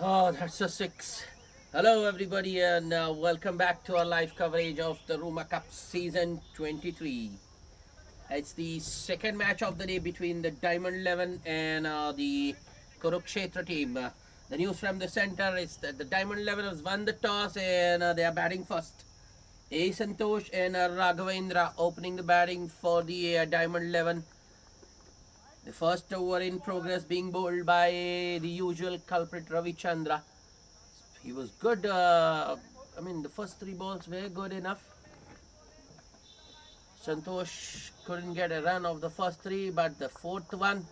Oh, that's a six. Hello, everybody, and welcome back to our live coverage of the Ruma Cup Season 23. It's the second match of the day between the Diamond 11 and the Kurukshetra team. The news from the center is that the Diamond 11 has won the toss and they are batting first. A. Santosh and Raghavendra opening the batting for the Diamond 11. The first over in progress being bowled by the usual culprit Ravi Chandra. He was good. The first three balls were good enough. Santosh couldn't get a run of the first three, but the fourth one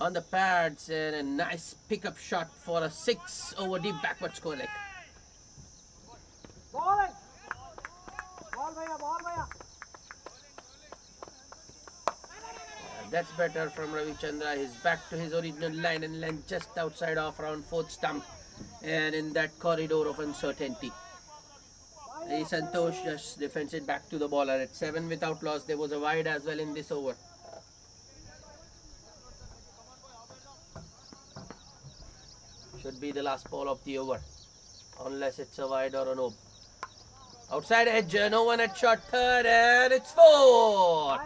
on the pads and a nice pickup shot for a 6 over deep backward score leg. That's better from Ravi Chandra. He's back to his original line and length just outside of around fourth stump and in that corridor of uncertainty. Santosh just defends it back to the bowler. At 7 without loss, there was a wide as well in this over. Should be the last ball of the over, unless it's a wide or a no. Outside edge, no one at short third, and it's 4.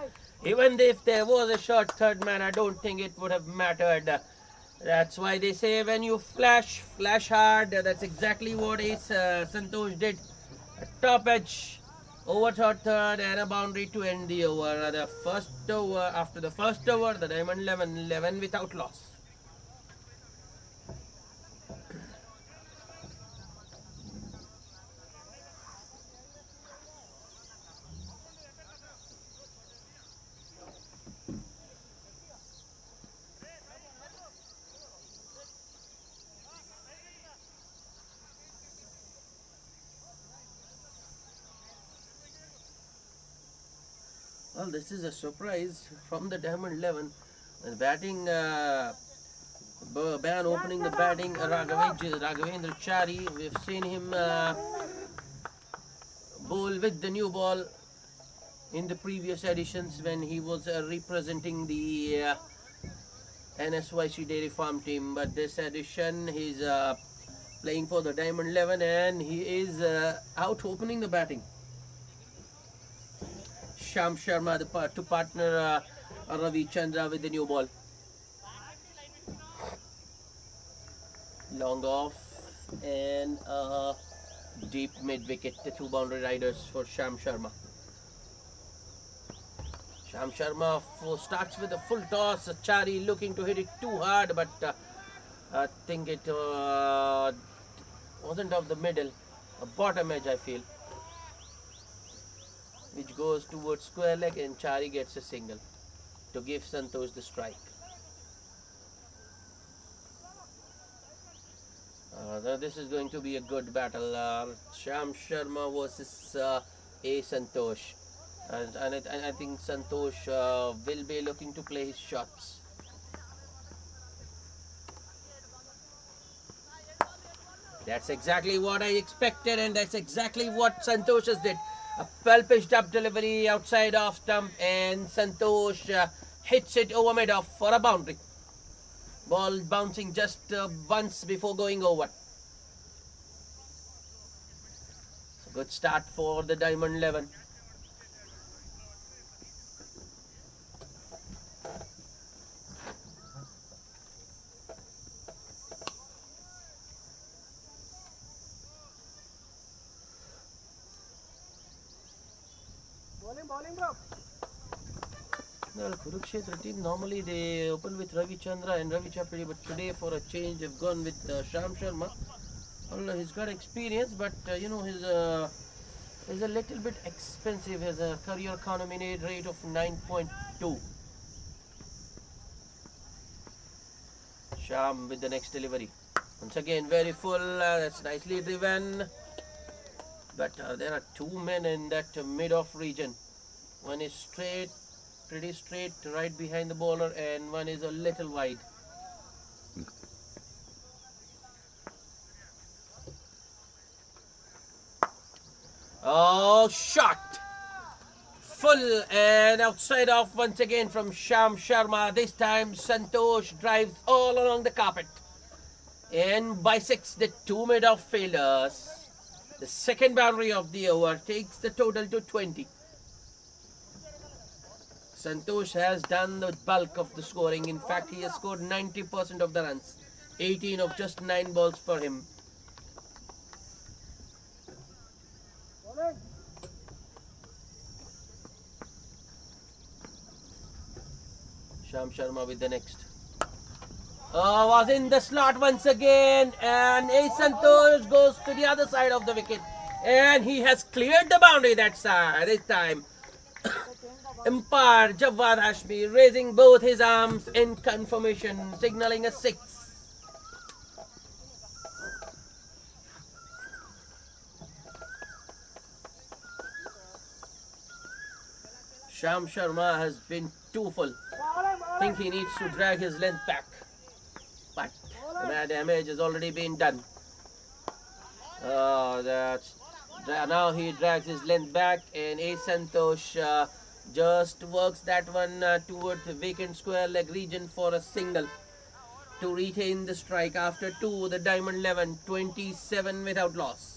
Even if there was a short third man, I don't think it would have mattered. That's why they say when you flash hard. That's exactly what Santosh did. A top edge, over short third, and a boundary to end the over. The first over, after the first over, the Diamond 11 without loss. Well, this is a surprise from the Diamond 11. Batting, Ban opening the batting, Raghavendra Chari. We've seen him bowl with the new ball in the previous editions when he was representing the NSYC Dairy Farm team. But this edition, he's playing for the Diamond 11 and he is out opening the batting. Shyam Sharma to partner Ravi Chandra with the new ball. Long off and deep mid wicket. The 2 boundary riders for Shyam Sharma. Shyam Sharma starts with a full toss. Chari looking to hit it too hard, but I think it wasn't of the middle, a bottom edge, I feel, which goes towards square leg, and Chari gets a single to give Santosh the strike. This is going to be a good battle. Shyam Sharma versus A. Santosh. And I think Santosh will be looking to play his shots. That's exactly what I expected, and that's exactly what Santosh has did. A well-pitched up delivery outside off stump, and Santosh hits it over mid-off for a boundary. Ball bouncing just once before going over. It's a good start for the Diamond 11. Bowling, bro. Well, Kurukshetra team, normally they open with Ravi Chandra and Ravi Chapadi, but today for a change they've gone with Shyam Sharma. Well, he's got experience, but he's a little bit expensive. He has a career economy rate of 9.2. Shyam with the next delivery. Once again, very full. That's nicely driven. But there are 2 men in that mid-off region. One is straight, pretty straight, right behind the bowler, and one is a little wide. Oh, shot! Full and outside off once again from Shyam Sharma. This time Santosh drives all along the carpet. And by 6, the two mid-off fielders. The second boundary of the over takes the total to 20. Santosh has done the bulk of the scoring. In fact, he has scored 90% of the runs. 18 of just 9 balls for him. Sham Sharma with the next. Was in the slot once again, and A. Santosh goes to the other side of the wicket, and he has cleared the boundary that side this time. Umpire Jawad Hashmi raising both his arms in confirmation, signaling a 6. Sham Sharma has been too full. Think he needs to drag his length back, but the damage has already been done. Now he drags his length back, and A. Santosh just works that one towards the vacant square leg region for a single to retain the strike after 2. The Diamond 11, 27 without loss.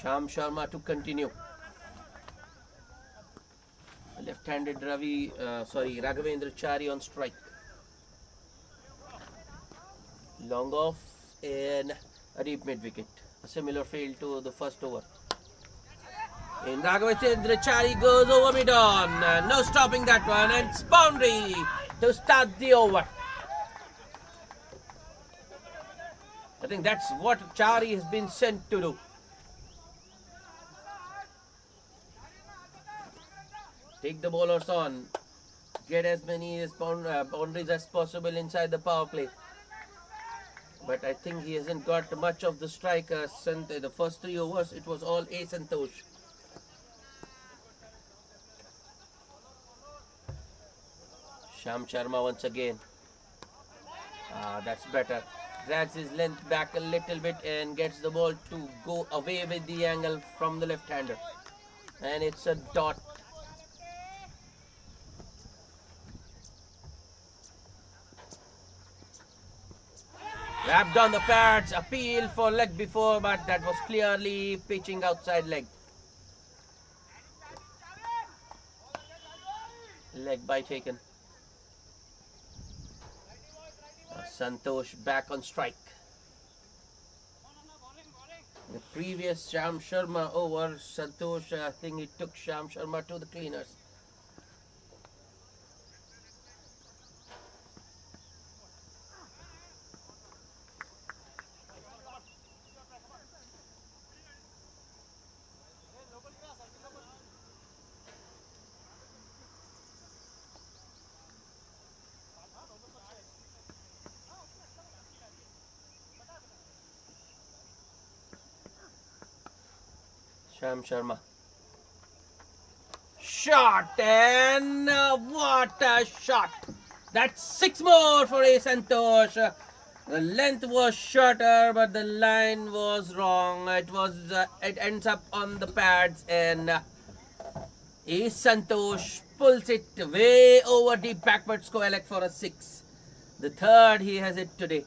Sham Sharma to continue. Left-handed Raghavendra Chari on strike. Long off in a deep mid-wicket. A similar field to the first over. And Raghavendra Chari goes over mid-on. No stopping that one. And it's boundary to start the over. I think that's what Chari has been sent to do. Take the bowlers on. Get as many boundaries as possible inside the power play. But I think he hasn't got much of the strikers. The first 3 overs, it was all A. Santosh. Sham Sharma once again. That's better. Drags his length back a little bit and gets the ball to go away with the angle from the left-hander. And it's a dot. Wrapped on the pads, appeal for leg before, but that was clearly pitching outside leg. Leg by taken. Santosh back on strike. The previous Sham Sharma over, Santosh, I think it took Sham Sharma to the cleaners. Sham Sharma. Shot, and what a shot! That's 6 more for A. Santosh. The length was shorter, but the line was wrong. It ends up on the pads, and A. Santosh pulls it way over deep backward square leg for a 6. The third he has hit today.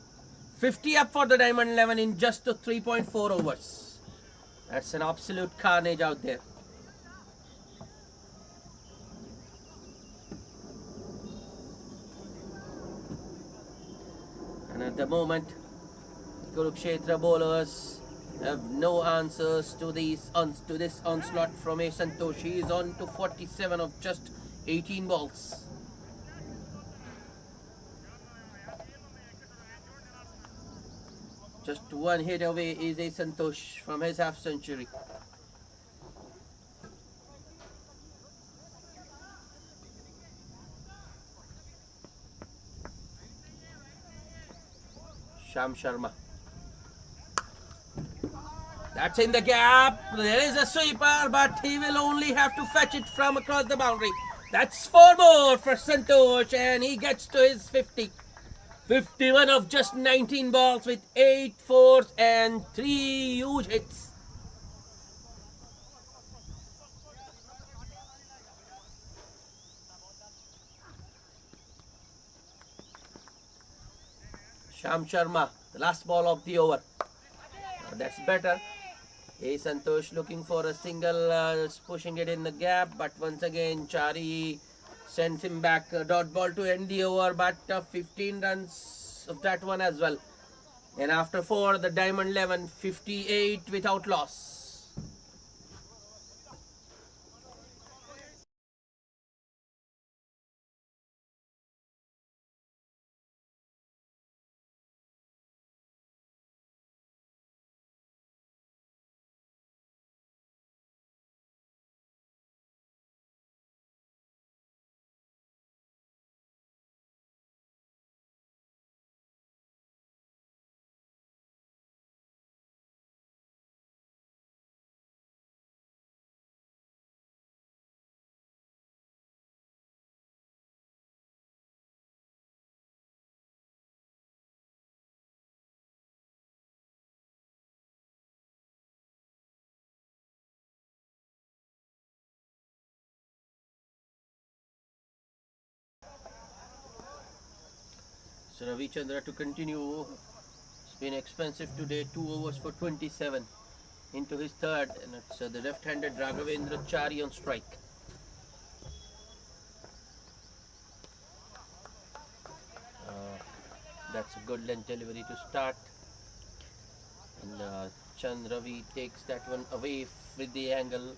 50 up for the Diamond 11 in just 3.4 overs. That's an absolute carnage out there. And at the moment, Kurukshetra bowlers have no answers to this onslaught from A. Santosh. He is on to 47 of just 18 balls. Just one hit away is A. Santosh from his half century. Sham Sharma. That's in the gap. There is a sweeper, but he will only have to fetch it from across the boundary. That's 4 more for Santosh, and he gets to his 50. 51 of just 19 balls with 8 fours and 3 huge hits. Sham Sharma, the last ball of the over. That's better. A. Santosh looking for a single, pushing it in the gap, but once again Chari sends him back a dot ball to end the over, but 15 runs of that one as well. And after 4, the Diamond 11, 58 without loss. So Ravichandra to continue. It's been expensive today, 2 overs for 27. into his third, and it's the left-handed Raghavendra Chari on strike. That's a good length delivery to start, and Chand Ravi takes that one away with the angle.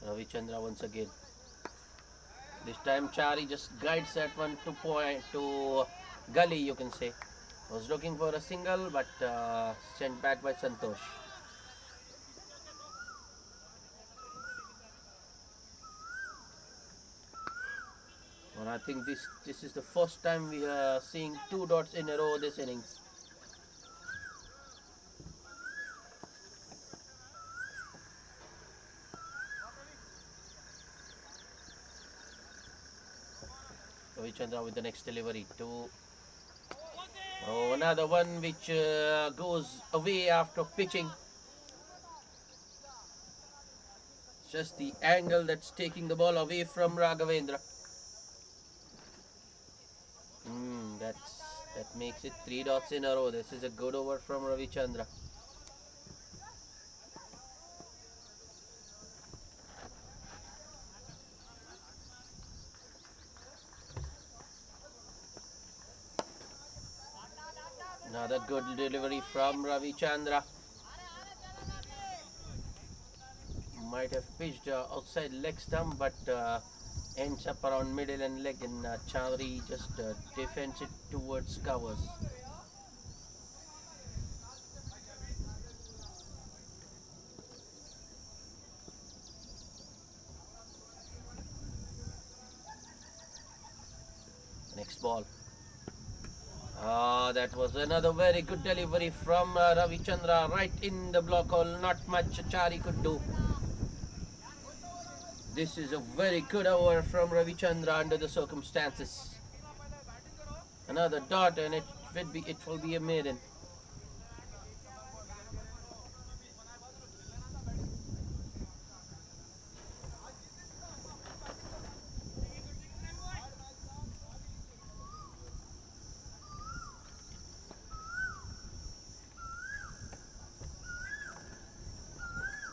Ravichandra once again. This time Chari just guides that one to gully, you can say. Was looking for a single, but sent back by Santosh. And I think this is the first time we are seeing 2 dots in a row this innings. Ravichandra with the next delivery to another one which goes away after pitching. Just the angle that's taking the ball away from Raghavendra. That makes it 3 dots in a row. This is a good over from Ravichandra. Another good delivery from Ravichandra. Might have pitched outside leg stump, but ends up around middle and leg, and Chaudhary just defends it towards covers. Next ball. That was another very good delivery from Ravichandra, right in the block hole. Not much Chari could do. This is a very good over from Ravichandra under the circumstances. Another dot, and it will be a maiden.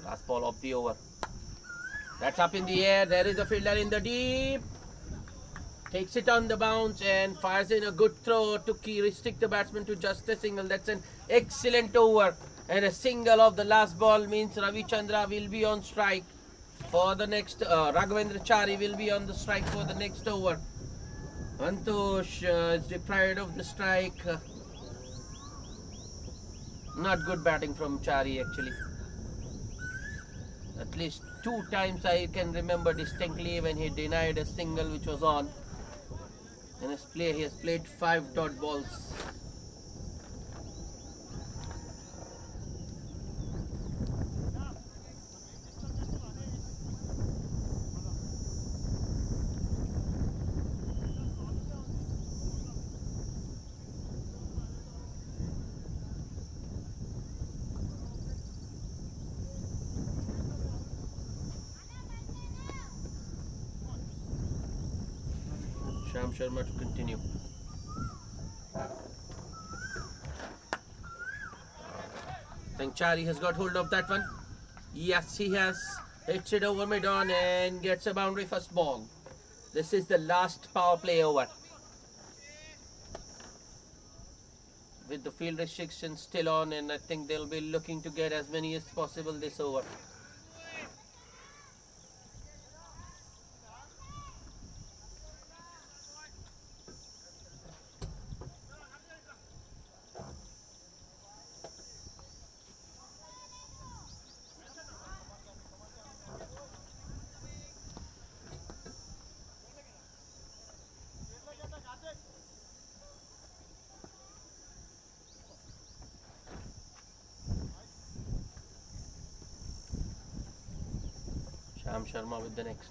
Last ball of the over. That's up in the air. There is a fielder in the deep. Takes it on the bounce and fires in a good throw to restrict the batsman to just a single. That's an excellent over. And a single of the last ball means Ravichandra will be on strike for the next. Raghavendra Chari will be on the strike for the next over. Santosh is deprived of the strike. Not good batting from Chari actually. At least 2 times I can remember distinctly when he denied a single which was on. In his play, he has played 5 dot balls. Sham Sharma to continue. I think Chari has got hold of that one. Yes, he has. Hits it over mid-on and gets a boundary first ball. This is the last power play over. With the field restrictions still on, and I think they'll be looking to get as many as possible this over. Sham Sharma with the next.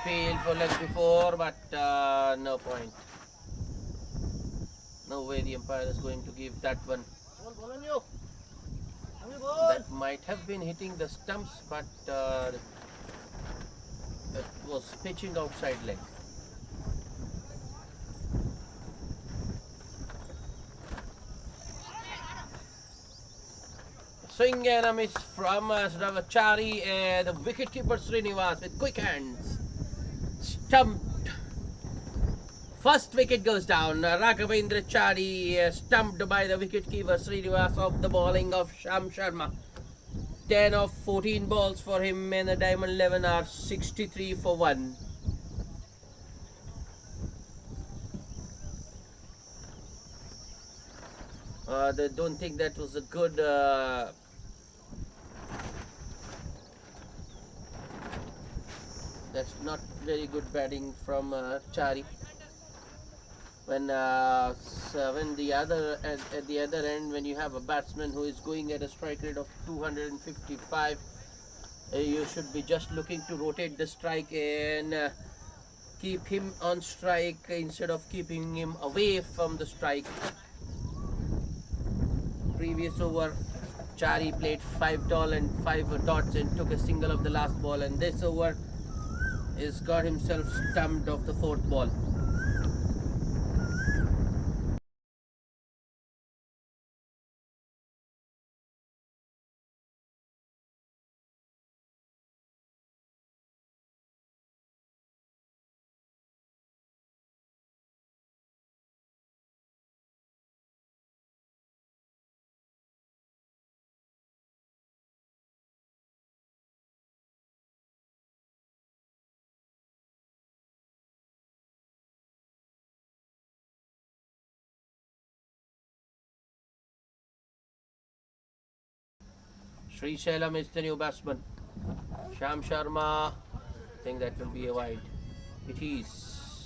Failed for leg before, but no point. No way the umpire is going to give that one. That might have been hitting the stumps, but it was pitching outside leg. Swing and a miss from Ravachari, and the wicketkeeper Srinivas with quick hands. Stumped. First wicket goes down. Raghavendra Chari stumped by the wicketkeeper Srinivas off the bowling of Sham Sharma. 10 of 14 balls for him, and the Diamond 11 are 63 for 1. They don't think that was a good that's not very good batting from Chari. When the other at the other end, when you have a batsman who is going at a strike rate of 255, you should be just looking to rotate the strike and keep him on strike instead of keeping him away from the strike. Previous over, Chari played 5 tall and 5 dots and took a single of the last ball, and this over has got himself stumped off the 4th ball. Sri Sailam is the new batsman. Sham Sharma, I think that will be a wide. It is.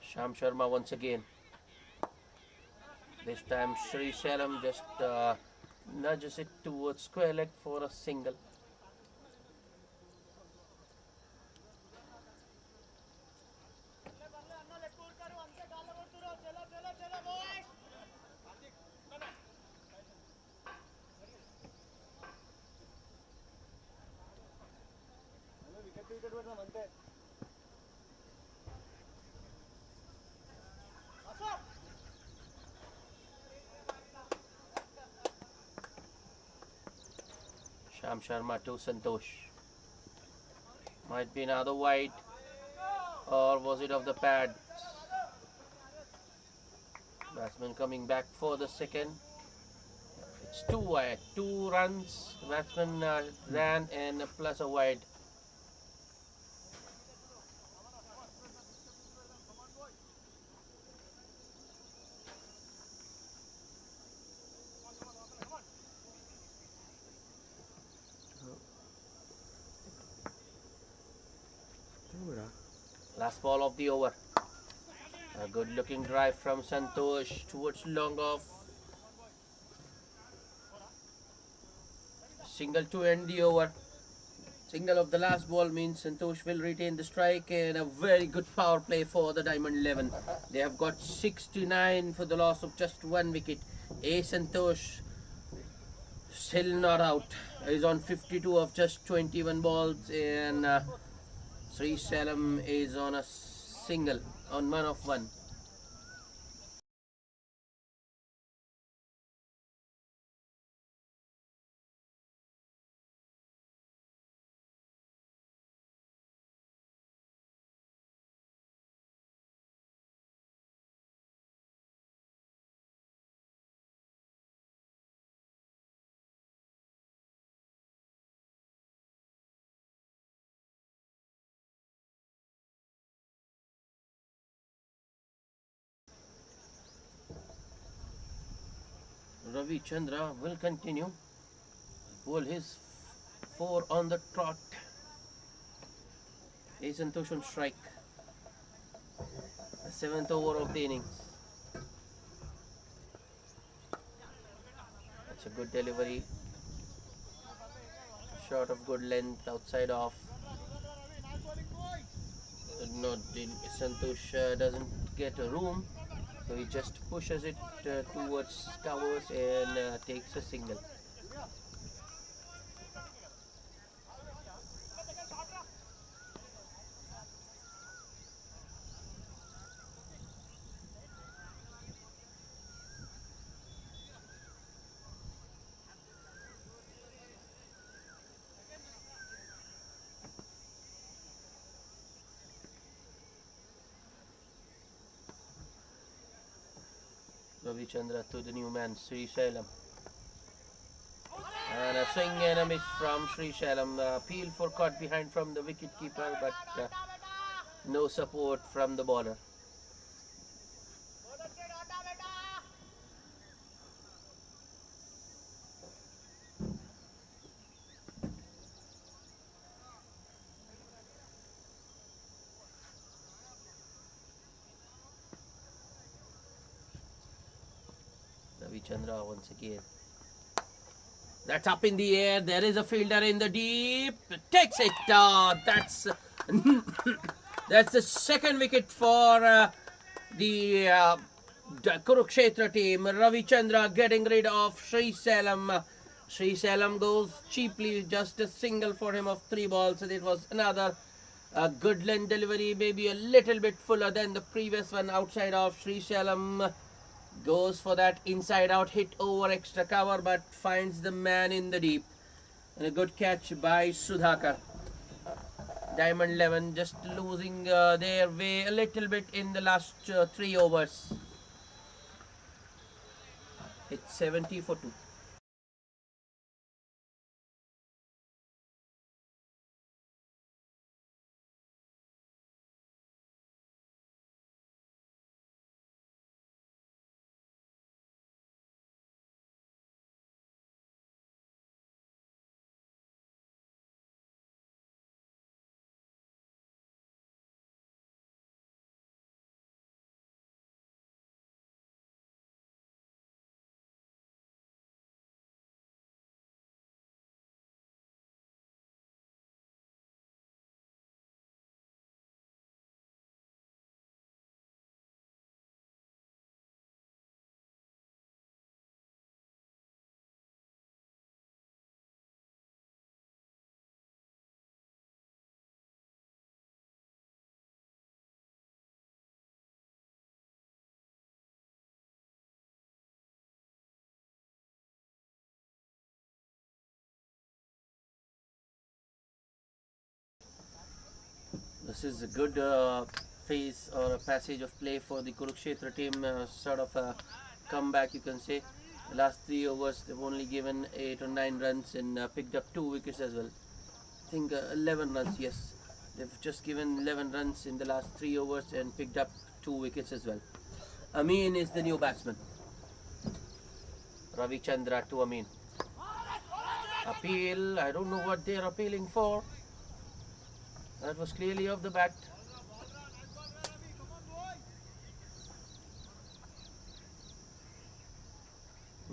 Sham Sharma once again. This time Sri Sailam just nudges it towards square leg for a single. Sham Sharma to Santosh. Might be another wide, or was it off the pad? Batsman coming back for the second. It's 2 wide, 2 runs. The batsman ran and plus a wide. Last ball of the over. A good looking drive from Santosh towards long off. Single to end the over. Single of the last ball means Santosh will retain the strike, and a very good power play for the Diamond 11. They have got 69 for the loss of just 1 wicket. A Santosh still not out. He's on 52 of just 21 balls, and Sri Sailam is on a single, on 1 of 1. Ravi Chandra will continue. Bowl his 4 on the trot. A Santosh on strike. The 7th over of the innings. That's a good delivery. Shot of good length, outside off. not Santosh doesn't get a room, so he just pushes it towards covers and takes a single. Ravichandra to the new man, Sri Shailam. And a swing and a miss from Sri Shailam. Peel for caught behind from the wicket keeper, but no support from the bowler. Ravichandra once again. That's up in the air. There is a fielder in the deep. Takes it. That's that's the second wicket for the Kurukshetra team. Ravichandra getting rid of Sri Salam. Sri Salam goes cheaply. Just a single for him of 3 balls. And it was another good length delivery. Maybe a little bit fuller than the previous one outside of Sri Salam. Goes for that inside out hit over extra cover, but finds the man in the deep. And a good catch by Sudhakar. Diamond 11 just losing their way a little bit in the last 3 overs. It's 70 for 2. This is a good phase or a passage of play for the Kurukshetra team. Sort of a comeback, you can say. The last 3 overs, they've only given 8 or 9 runs and picked up 2 wickets as well. I think 11 runs, yes. They've just given 11 runs in the last 3 overs and picked up 2 wickets as well. Amin is the new batsman. Ravichandra to Amin. Appeal, I don't know what they're appealing for. That was clearly off the bat.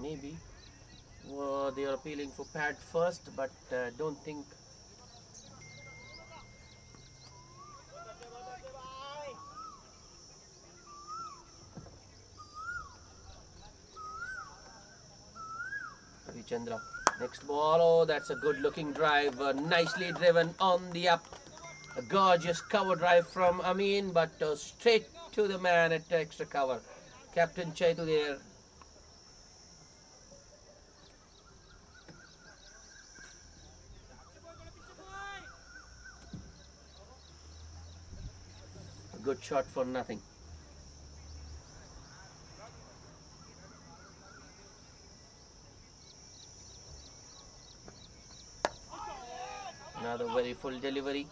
Maybe they are appealing for pad first, but don't think. Ravichandra. Next ball. Oh, that's a good looking drive. Nicely driven on the up. A gorgeous cover drive from Amin, but straight to the man at extra cover. Captain Chaitu there. A good shot for nothing. Another very full delivery.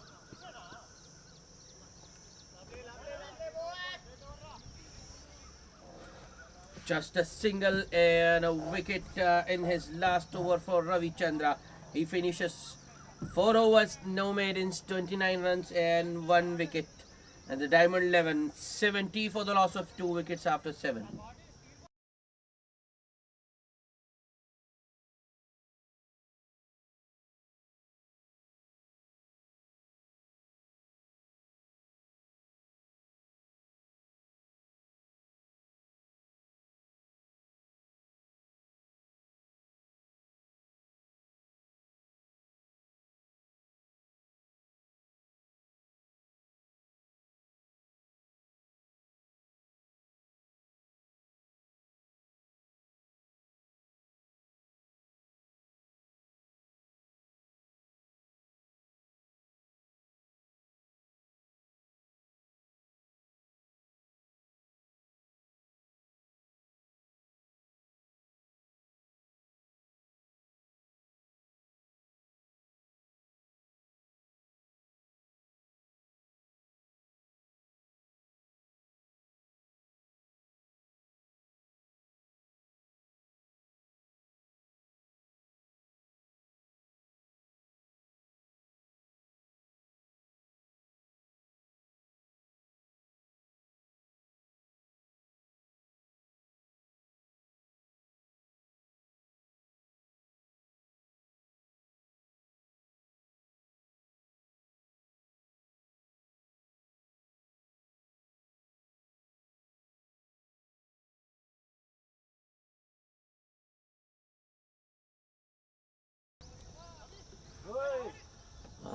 Just a single and a wicket in his last over for Ravichandra. He finishes 4 overs, no maidens, 29 runs and 1 wicket. And the Diamond 11, 70 for the loss of 2 wickets after 7.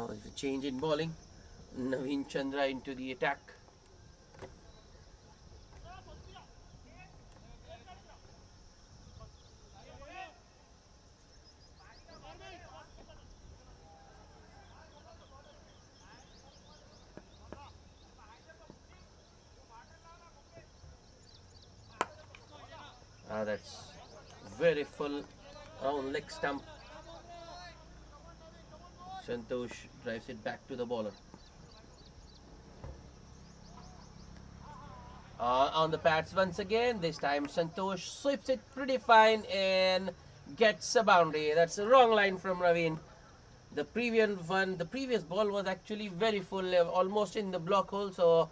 Now it's a change in bowling. Naveen Chandra into the attack. That's very full around leg stump. Santosh drives it back to the bowler. On the pads once again. This time Santosh sweeps it pretty fine and gets a boundary. That's a wrong line from Raveen. The previous ball was actually very full, almost in the block hole. So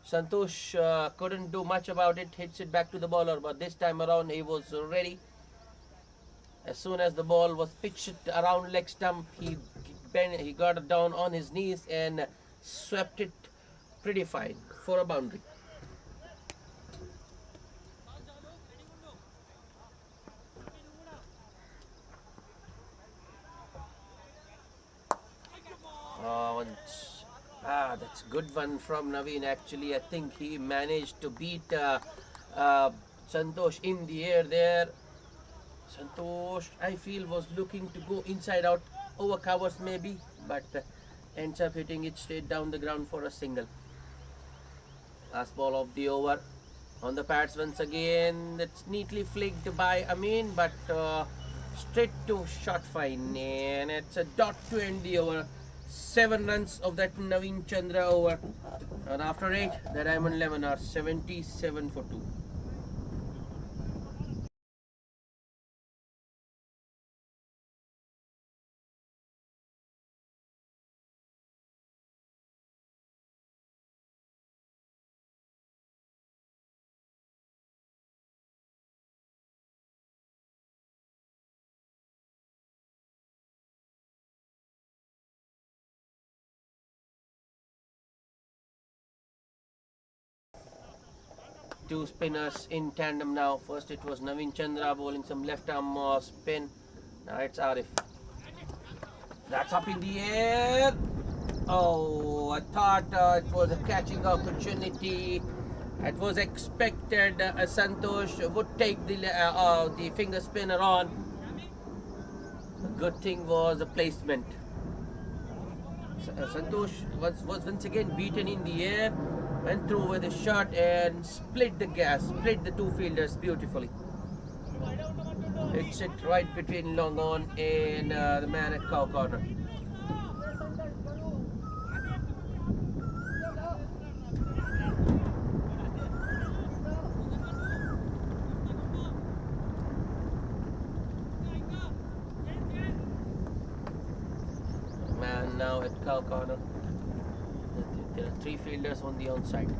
Santosh couldn't do much about it. Hits it back to the bowler, but this time around he was ready. As soon as the ball was pitched around leg stump, he got it down on his knees and swept it pretty fine for a boundary. That's a good one from Naveen. Actually, I think he managed to beat Santosh in the air there. Santosh, I feel, was looking to go inside out over covers maybe, but ends up hitting it straight down the ground for a single. Last ball of the over. On the pads once again. That's neatly flicked by Amin, but straight to short fine, and it's a dot to end the over. 7 runs of that Naveen Chandra over, and after 8 the Diamond 11 are 77 for 2. Two spinners in tandem now. First it was Naveen Chandra bowling some left arm spin. Now it's Arif. That's up in the air. Oh, I thought it was a catching opportunity. It was expected Santosh would take the finger spinner on. The good thing was the placement. Santosh was once again beaten in the air, went through with a shot and split the two fielders beautifully. Hits it right between long on and the man at cow corner. Man now at cow corner. There are 3 fielders on the onside.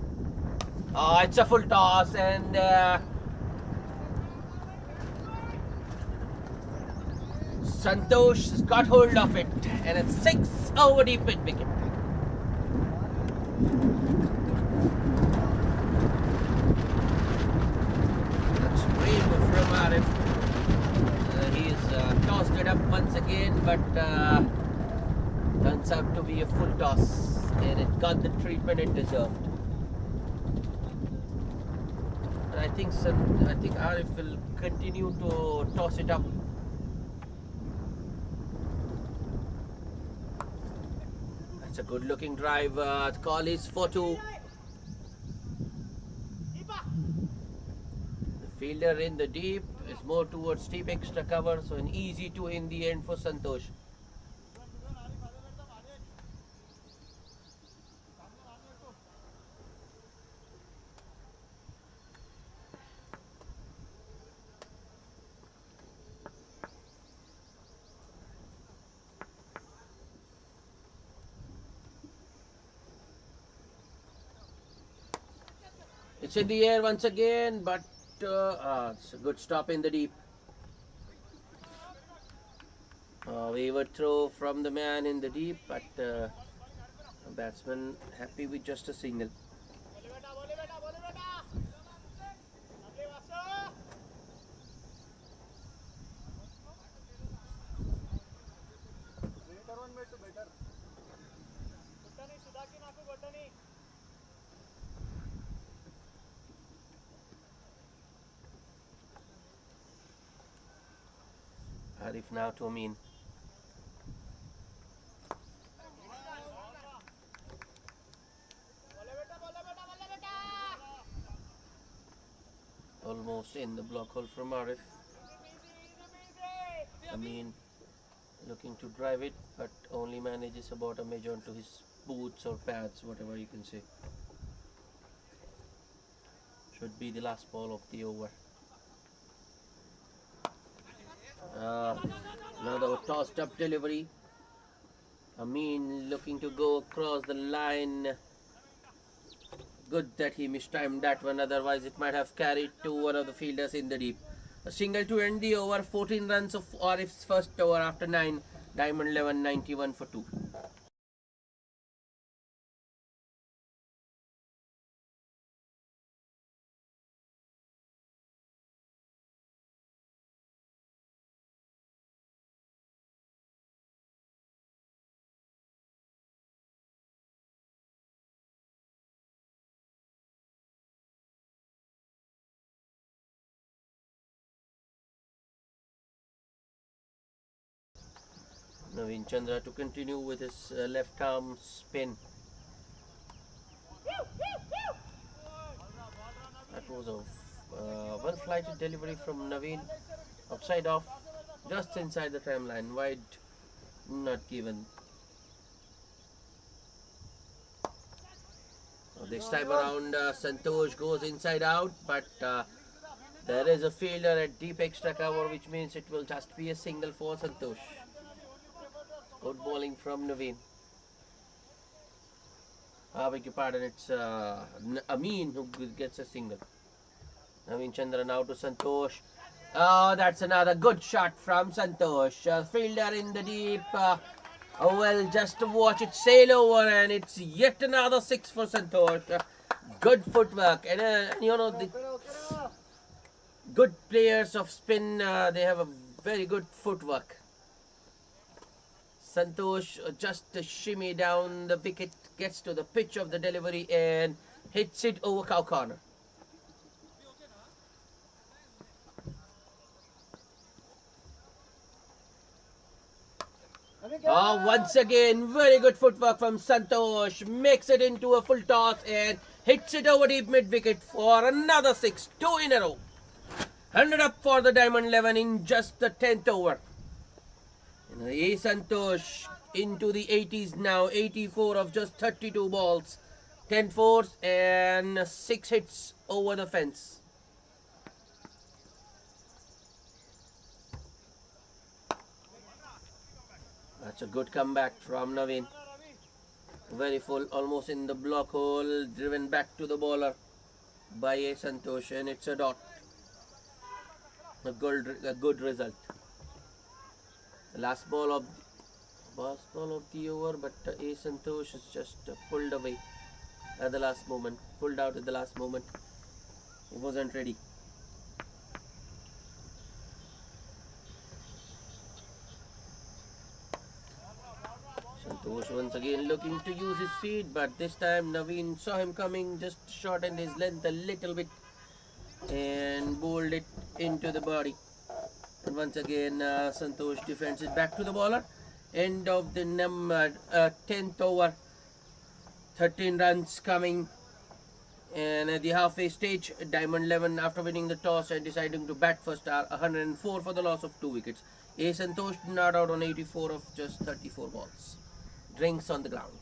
Oh, it's a full toss, and Santosh has got hold of it, and it's 6 over deep mid wicket. That's brave from Arif. He's tossed it up once again, but turns out to be a full toss, and it got the treatment it deserved. And I think Arif will continue to toss it up. That's a good looking drive. The call is 4-2. The fielder in the deep is more towards deep extra cover, so an easy 2 in the end for Santosh. It's in the air once again, but it's a good stop in the deep. Wayward throw from the man in the deep, but the batsman happy with just a single. Arif now to Amin. Almost in the block hole from Arif. Amin looking to drive it, but only manages about a measure onto his boots or pads, whatever you can say. Should be the last ball of the over. Uh, Another tossed up delivery. Amin looking to go across the line. Good that he mistimed that one, otherwise it might have carried to one of the fielders in the deep. A single to end the over. 14 runs of Arif's first over after 9. Diamond 11 91 for 2. Naveen Chandra to continue with his left arm spin. That was a well flighted delivery from Naveen. Upside off, just inside the timeline. Wide, not given. This time around, Santosh goes inside out, but there is a fielder at deep extra cover, which means it will just be a single for Santosh. Good bowling from Naveen. I beg your pardon, it's Amin who gets a single. Naveen Chandra now to Santosh. Oh, that's another good shot from Santosh. Fielder in the deep. Well, just to watch it sail over, and it's yet another 6 for Santosh. Good footwork, and the good players of spin, they have a very good footwork. Santosh just shimmy down the wicket, gets to the pitch of the delivery and hits it over cow corner. Once again, very good footwork from Santosh. Makes it into a full toss and hits it over deep mid wicket for another 6. 2 in a row. 100 up for the Diamond 11 in just the 10th over. A Santosh into the 80s now. 84 of just 32 balls. 10 fours and 6 hits over the fence. That's a good comeback from Naveen. Very full, almost in the block hole, driven back to the bowler by A Santosh, and it's a dot. A good result. The last ball of the over, but A Santosh is just pulled away at the last moment, pulled out at the last moment. He wasn't ready. Santosh once again looking to use his feet, but this time Naveen saw him coming, just shortened his length a little bit and bowled it into the body. And once again, Santosh defends it back to the bowler. End of the 10th over. 13 runs coming. And at the halfway stage, Diamond 11, after winning the toss and deciding to bat first, are 104 for the loss of 2 wickets. A Santosh not out on 84 of just 34 balls. Drinks on the ground.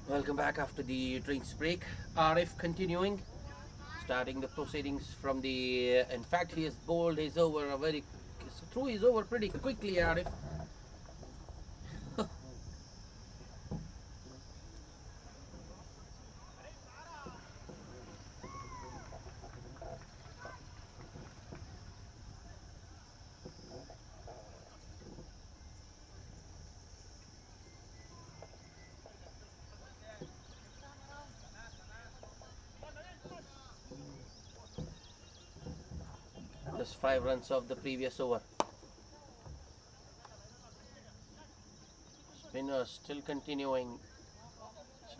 Welcome back after the drinks break. Arif continuing, starting the proceedings from the. In fact, he has bowled his over threw his over pretty quickly, Arif. Just 5 runs of the previous over. Spinner still continuing.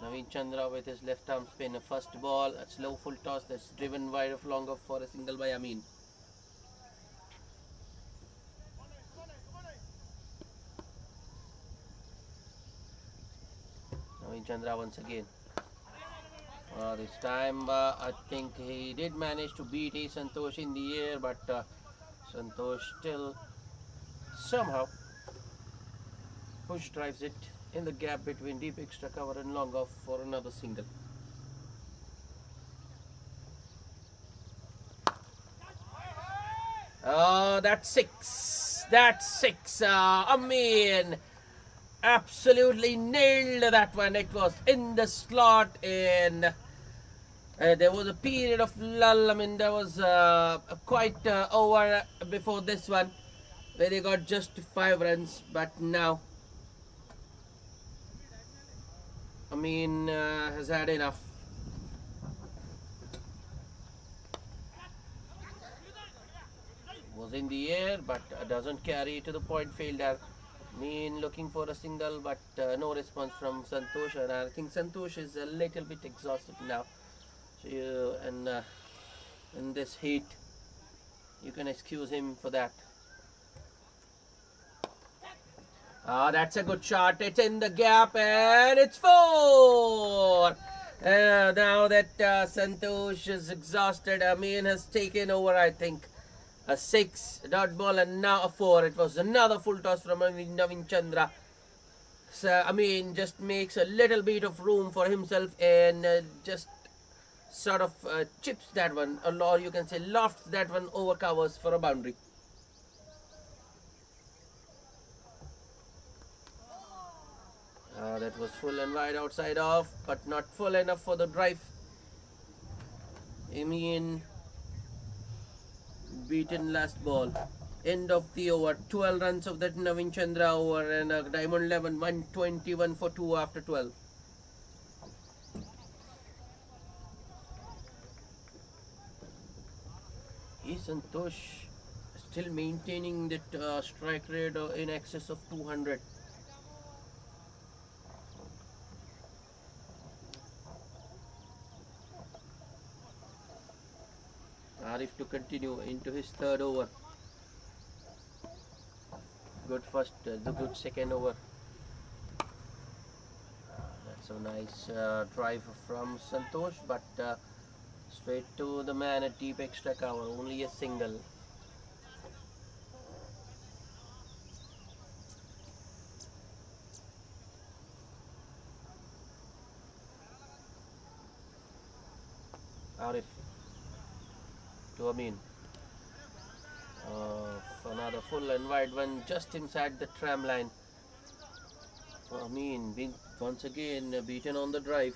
Naveen Chandra with his left arm spin. A first ball, a slow full toss that's driven wide of long off for a single by Amin. Naveen Chandra once again. This time I think he did manage to beat A. Santosh in the air, but Santosh still somehow push drives it in the gap between deep extra cover and long off for another single. That's six. That's six. I mean, absolutely nailed that one. It was in the slot, and there was a period of lull. I mean, there was quite over before this one where they got just 5 runs, but now has had enough. Was in the air, but doesn't carry to the point fielder. Looking for a single, but no response from Santosh, and I think Santosh is a little bit exhausted now. So, in this heat, you can excuse him for that. That's a good shot. It's in the gap, and it's 4. Now that Santosh is exhausted, Amin has taken over, I think. A 6 dot ball and now a 4. It was another full toss from Naveen Chandra. So just makes a little bit of room for himself and just sort of chips that one, or you can say lofts that one over covers for a boundary. That was full and wide outside off, but not full enough for the drive. Beaten last ball. End of the over. 12 runs of that Naveen Chandra over, and a Diamond 11, 121 for 2 after 12. Is Santosh still maintaining that strike rate in excess of 200? Arif to continue into his third over. Good first, the good second over. That's a nice drive from Santosh, but straight to the man at deep extra cover. Only a single. Arif to Amin. Another full and wide one just inside the tram line. Amin being once again beaten on the drive.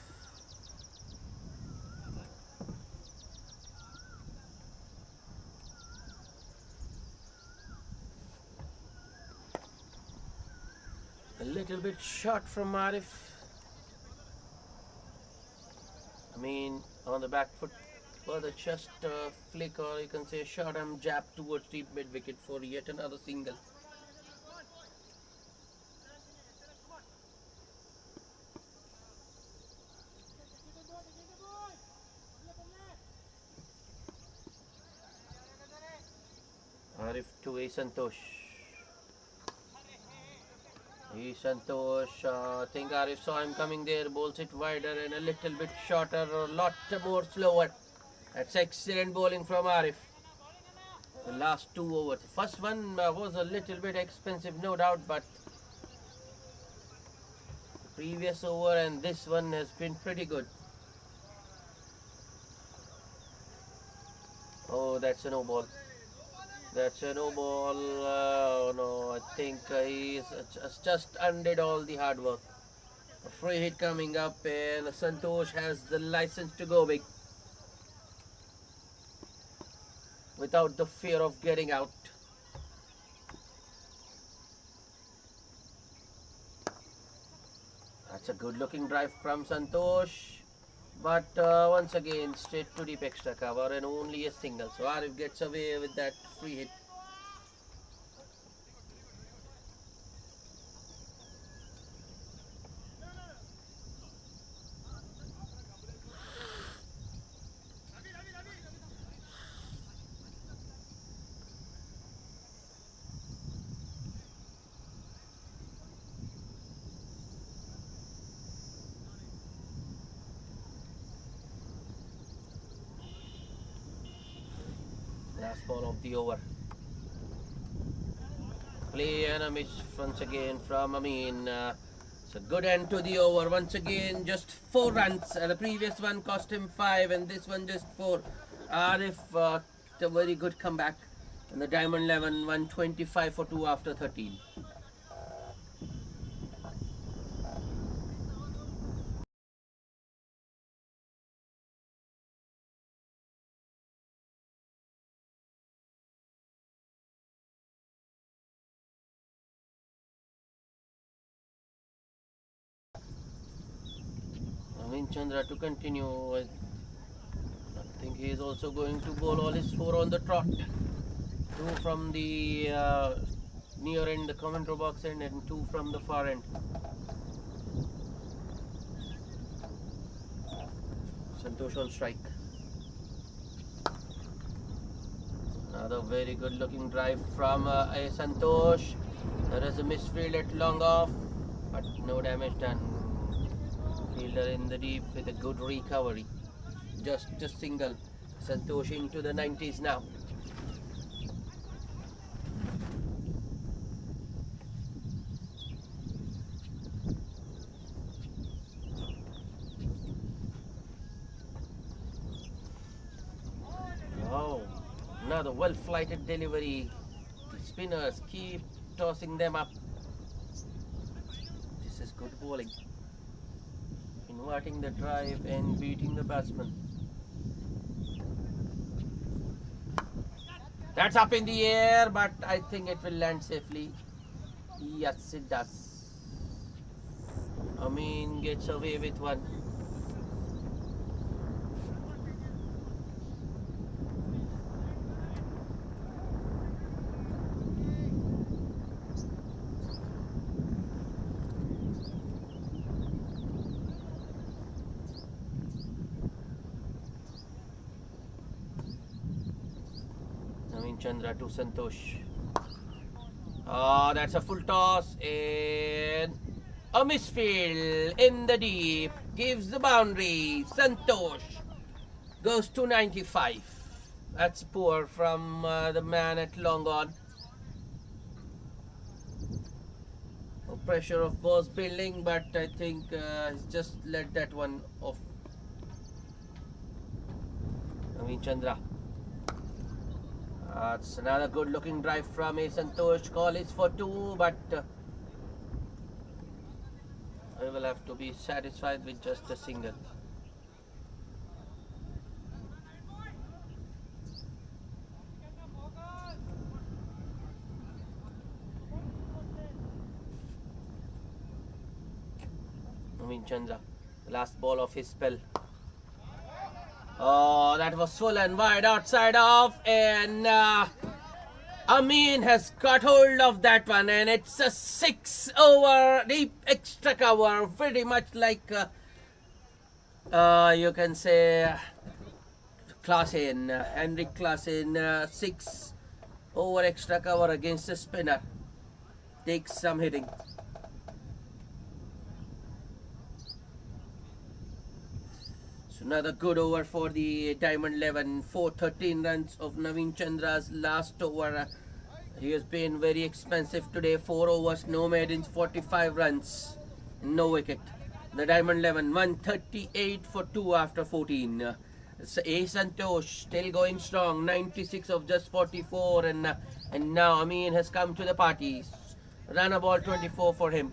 A little bit short from Arif. On the back foot. Further chest flick, or you can say a short arm jab towards deep mid wicket for yet another single. Arif to A. Santosh. Santosh, I think Arif saw him coming there, bowls it wider and a little bit shorter, or a lot more slower. That's excellent bowling from Arif. The last 2 overs. The first one was a little bit expensive, no doubt, but Previous over and this one has been pretty good. Oh, that's a no ball. That's a no ball. No, I think he's just undid all the hard work. A free hit coming up, and Santosh has the license to go big without the fear of getting out. That's a good looking drive from Santosh, but once again straight to deep extra cover and only a single. So Arif gets away with that free hit. Last ball of the over. Play and a miss once again from Amin. It's a good end to the over. Once again, just 4 runs. The previous one cost him 5 and this one just 4. Arif, a very good comeback. And the Diamond 11, 125 for 2 after 13. Chandra to continue. I think he is also going to bowl all his 4 on the trot. 2 from the near end, the commentary box end, and 2 from the far end. Santosh on strike. Another very good looking drive from Santosh. There is a misfield at long off, but no damage done. Fielder in the deep with a good recovery. Just a single. Santosh into the 90s now. Oh, another well-flighted delivery. The spinners keep tossing them up. This is good bowling. Inverting the drive and beating the batsman. That's up in the air, but I think it will land safely. Yes, it does. Amin gets away with one. Chandra to Santosh. Oh, that's a full toss and a misfield in the deep. Gives the boundary. Santosh goes to 95. That's poor from the man at long on. No pressure of course building, but I think he's just let that one off. Chandra. It's another good looking drive from Santosh. Call is for 2, but I will have to be satisfied with just a single. Chandra, the last ball of his spell. Oh, that was full and wide outside off, and Amin has got hold of that one, and it's a 6 over deep extra cover, pretty much like you can say Klassen, Henrik Klassen, 6 over extra cover against a spinner. Takes some hitting. Another good over for the Diamond 11. 413 runs of Naveen Chandra's last over. He has been very expensive today. 4 overs, no maidens, 45 runs. No wicket. The Diamond 11, 138 for 2 after 14. A Santosh still going strong, 96 of just 44, and now Amin has come to the party. Run a ball 24 for him.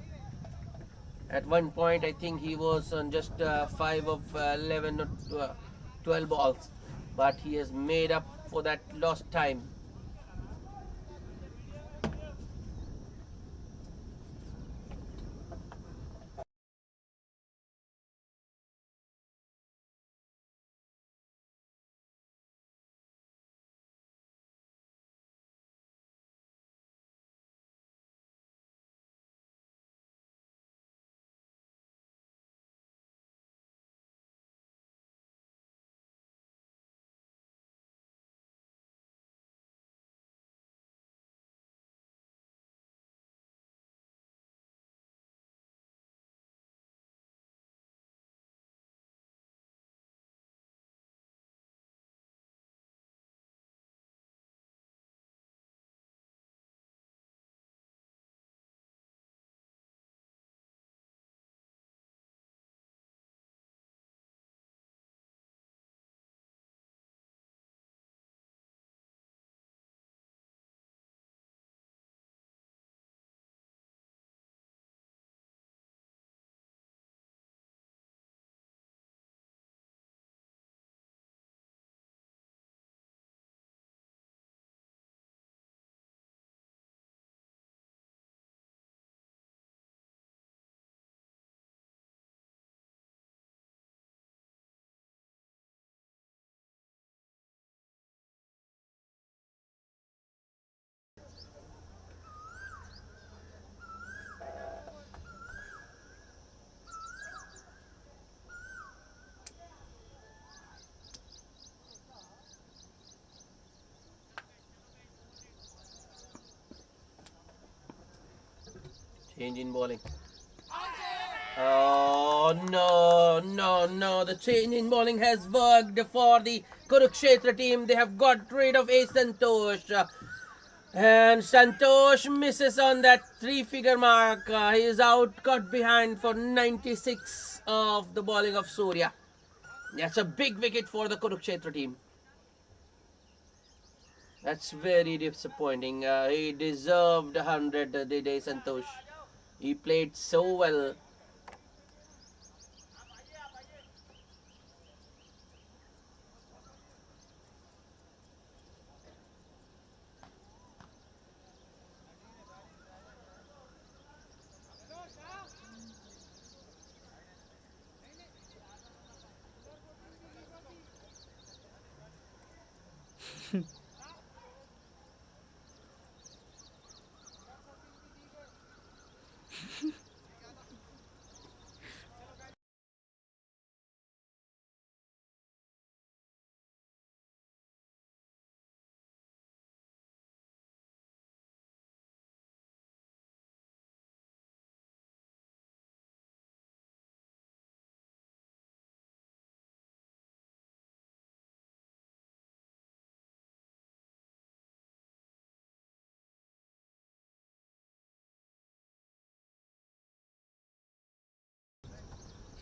At one point, I think he was on just 5 of 11 or 12 balls, but he has made up for that lost time. Change in bowling. Oh no, no, no. The change in bowling has worked for the Kurukshetra team. They have got rid of A Santosh. And Santosh misses on that three-figure mark. He is out, caught behind for 96 of the bowling of Surya. That's a big wicket for the Kurukshetra team. That's very disappointing. He deserved 100 the day Santosh. He played so well.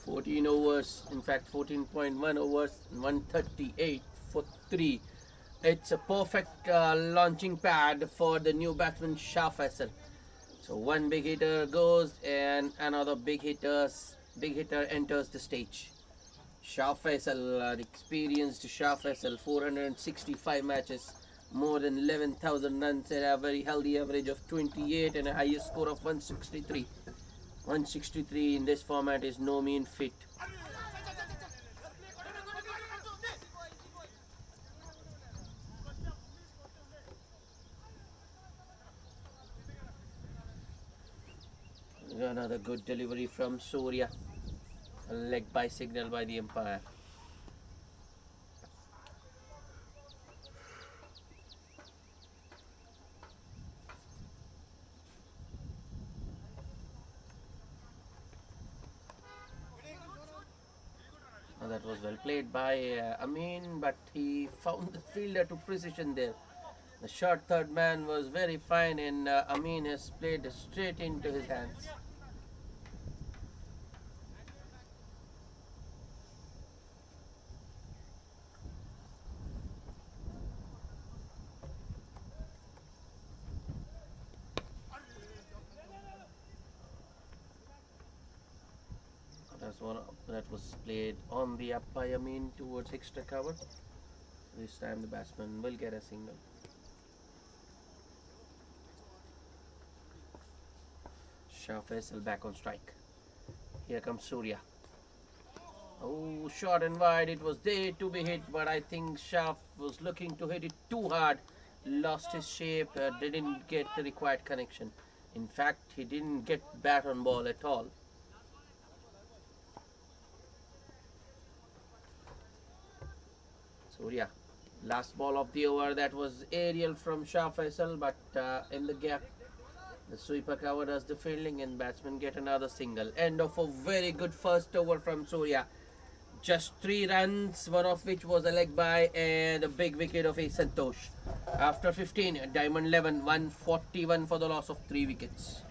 Fourteen overs, in fact 14.1 overs, 138 for 3. It's a perfect launching pad for the new batsman Shah Faisal. So one big hitter goes and another big hitter enters the stage. Shah Faisal, the experienced Shah Faisal, 465 matches, more than 11,000 runs and a very healthy average of 28 and a highest score of 163. 163 in this format is no mean feat. Another good delivery from Surya. A leg by signal by the umpire. That was well played by Amin, but he found the fielder to precision there. The short third man was very fine, and Amin has played straight into his hands. that was played on the up by Amin towards extra cover. This time the batsman will get a single. Shah Faisal back on strike. Here comes Surya. Oh, short and wide. It was there to be hit, but I think Shah was looking to hit it too hard. Lost his shape, didn't get the required connection. In fact, he didn't get bat on ball at all. Surya, last ball of the over. That was aerial from Shah Faisal, but in the gap, the sweeper cover does the fielding and batsmen get another single. End of a very good first over from Surya. Just 3 runs, one of which was a leg by and a big wicket of A. Santosh. After 15, Diamond 11, 141 for the loss of 3 wickets.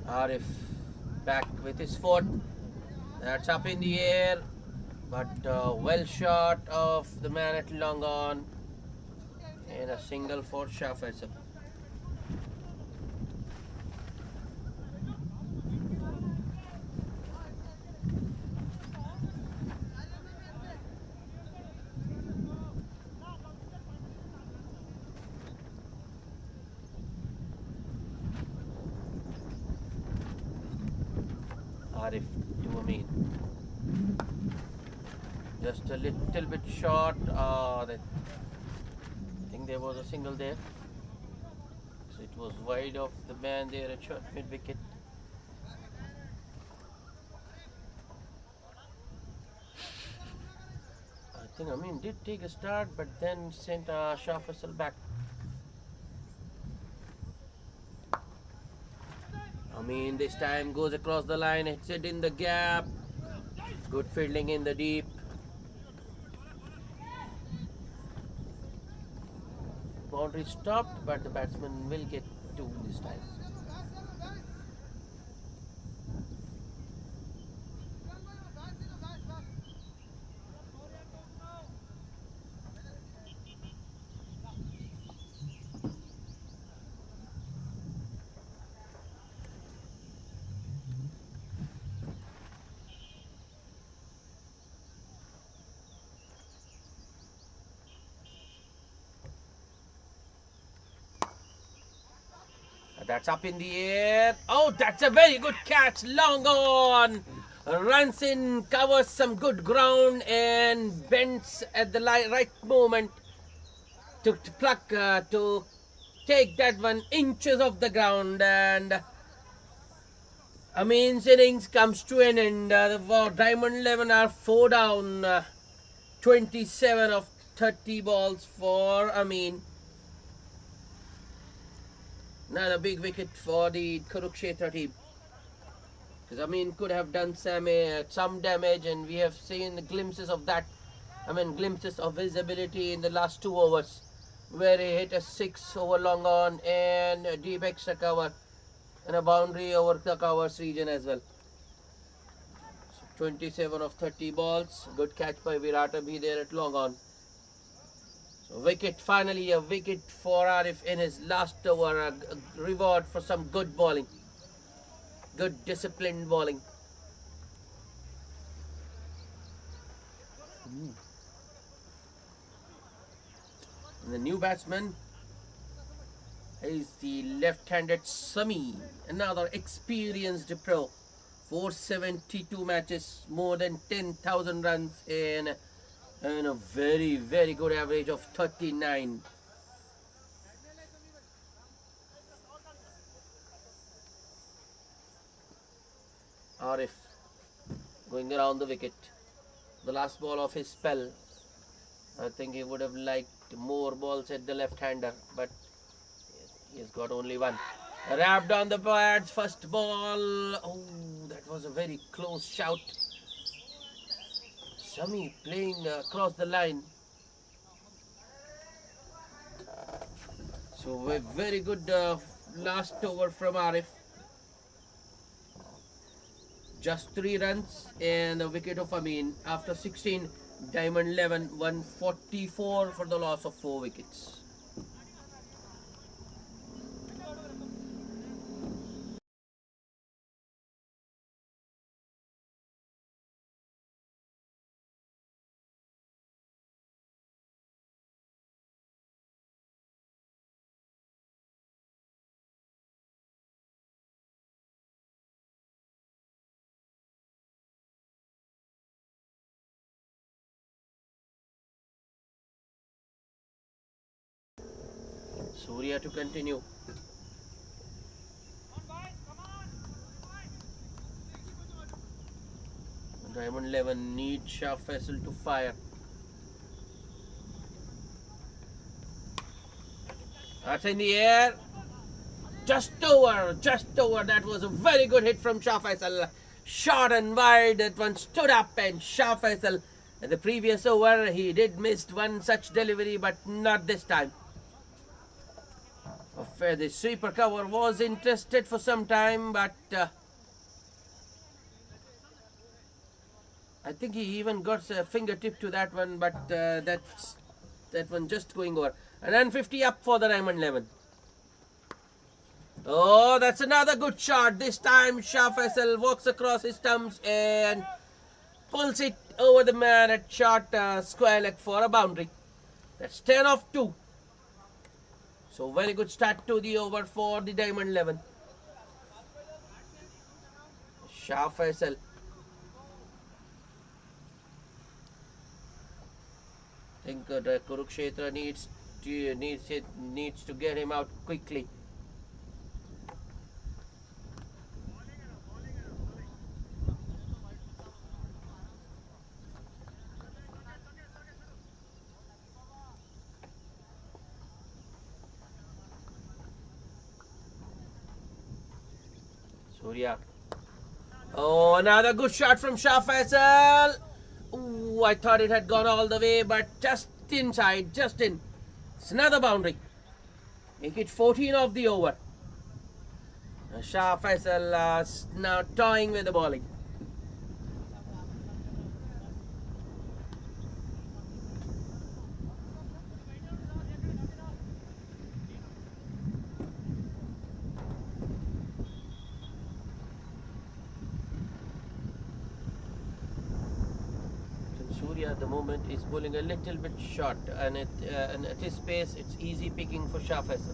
Arif back with his foot. That's up in the air, but well short of the man at long on. And a single for Shah Faisal. Arif to Amin. Just a little bit short. I think there was a single there. So it was wide of the man there at short mid wicket. I think Amin did take a start, but then sent Shah Faisal back. Amin this time goes across the line, hits it in the gap. Good fielding in the deep. Boundary stopped, but the batsman will get 2 this time. That's up in the air. Oh, that's a very good catch. Long on. Runs in, covers some good ground and bends at the right moment to pluck, to take that one inches off the ground. And Amin's innings comes to an end. The Diamond 11 are 4 down. 27 of 30 balls for Amin. Another big wicket for the Kurukshetra team. Because Amin could have done some damage, and we have seen glimpses of that. Glimpses of his ability in the last 2 overs, where he hit a 6 over long on and a deep extra cover and a boundary over the covers region as well. So 27 of 30 balls. Good catch by Viratabi there at long on. So wicket, finally a wicket for Arif in his last over, a reward for some good bowling, good disciplined bowling. And the new batsman is the left-handed Sami, another experienced pro. 472 matches, more than 10,000 runs and a very, very good average of 39. Arif going around the wicket. The last ball of his spell. I think he would have liked more balls at the left-hander, but he's got only one. Wrapped on the pads, first ball. Oh, that was a very close shout. Sami playing across the line. So a very good last over from Arif. Just 3 runs and a wicket of Amin. After 16, Diamond 11, 144 for the loss of 4 wickets. Surya to continue. Diamond 11 needs Shah Faisal to fire. That's in the air. Just over. That was a very good hit from Shah Faisal. Short and wide. That one stood up, and Shah Faisal, in the previous over, he did miss one such delivery, but not this time. The sweeper cover was interested for some time, but I think he even got a fingertip to that one, but that one just going over. And then 50 up for the Diamond 11. Oh, that's another good shot. This time Shah Faisal walks across his stumps and pulls it over the man at short square leg for a boundary. That's 10 off 2. So very good start to the over for the Diamond 11. Shah Faisal. I think the Kurukshetra needs to get him out quickly. Surya. Oh, another good shot from Shah Faisal. Ooh, I thought it had gone all the way, but just inside, just in. It's another boundary. Make it 14 of the over. Shah Faisal now toying with the bowling. Surya at the moment is bowling a little bit short, and at his pace it's easy picking for Shah Faisal.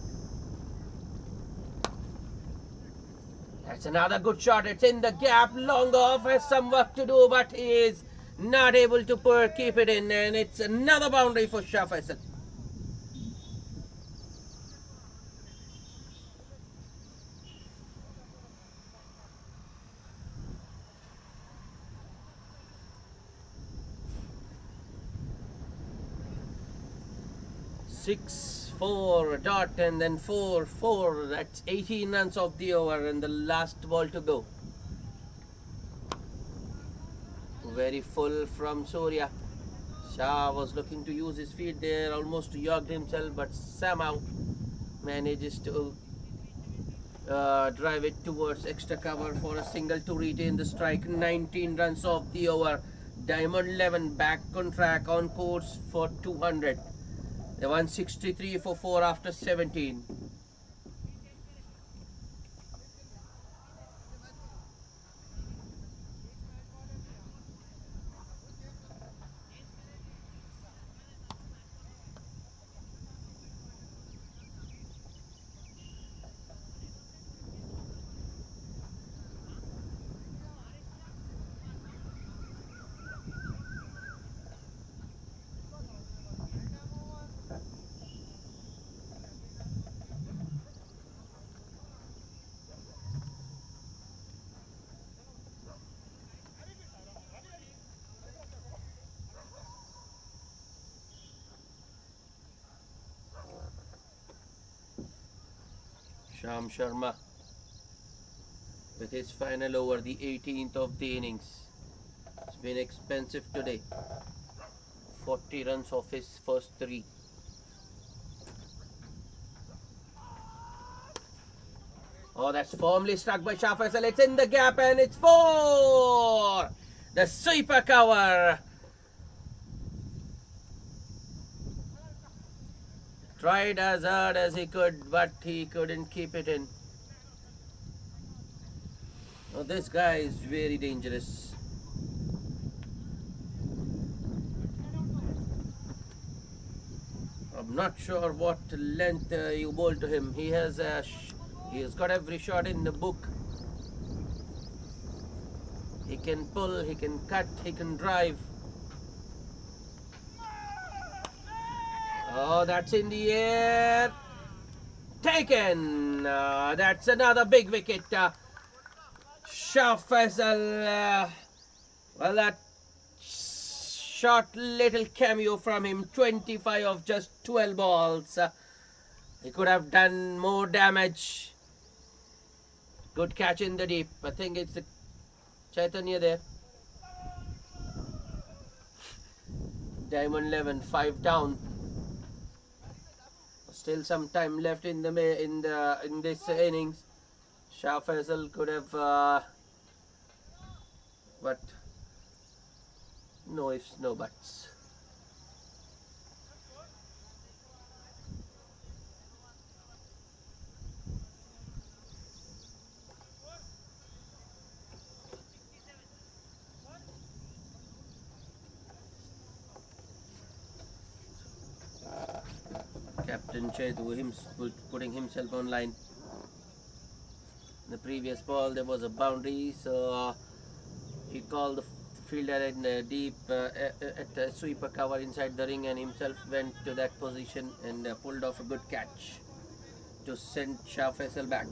That's another good shot. It's in the gap. Long off, has some work to do, but he is not able to keep it in, and it's another boundary for Shah Faisal. Six, 4 dot, and then 4, 4. That's 18 runs of the over, and the last ball to go. Very full from Surya. Shah was looking to use his feet there, almost yogged himself, but somehow manages to drive it towards extra cover for a single to retain the strike. 19 runs of the over. Diamond 11 back on track, on course for 200. The 163 for 4 after 17. Sham Sharma with his final over, the 18th of the innings. It's been expensive today. 40 runs off his first 3. Oh, that's firmly struck by Shah Faisal. It's in the gap and it's 4! The sweeper cover. Tried as hard as he could, but he couldn't keep it in. Oh, this guy is very dangerous. I'm not sure what length you bowl to him. He has got every shot in the book. He can pull, he can cut, he can drive. Oh, that's in the air. Taken. That's another big wicket. Shah Faisal. Well, that short little cameo from him. 25 of just 12 balls. He could have done more damage. Good catch in the deep. I think it's the Chaitanya there. Diamond 11, 5 down. Still some time left in this innings. Shah Faisal could have, but no ifs, no buts. Captain Chetu putting himself on line. In the previous ball there was a boundary, so he called the fielder in deep at a sweeper cover inside the ring and himself went to that position and pulled off a good catch to send Shah Faisal back.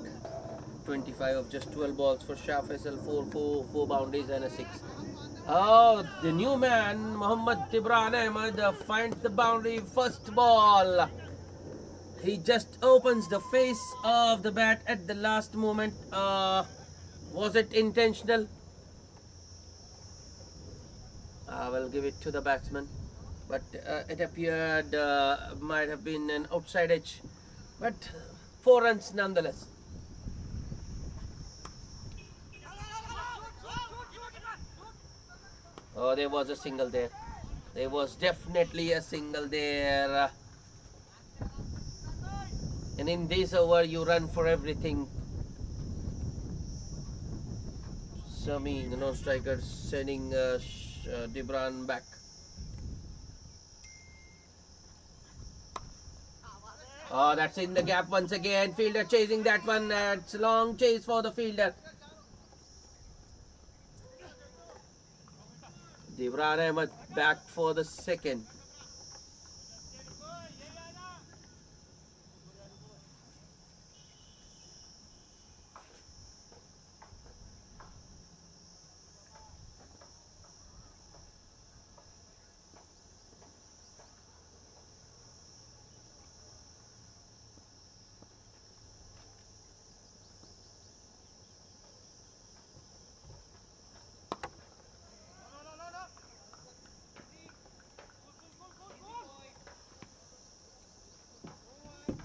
25 of just 12 balls for Shah Faisal, 4 boundaries and a 6. Oh, the new man Mohammad Tibran Ahmed finds the boundary first ball. He just opens the face of the bat at the last moment. Was it intentional? I will give it to the batsman, but it appeared might have been an outside edge, but 4 runs nonetheless. Oh, there was a single there. There was definitely a single there. And in this over, you run for everything. Sami, the non-striker, sending Dibran back. Oh, that's in the gap once again. Fielder chasing that one. It's a long chase for the fielder. Dibran Ahmed back for the second.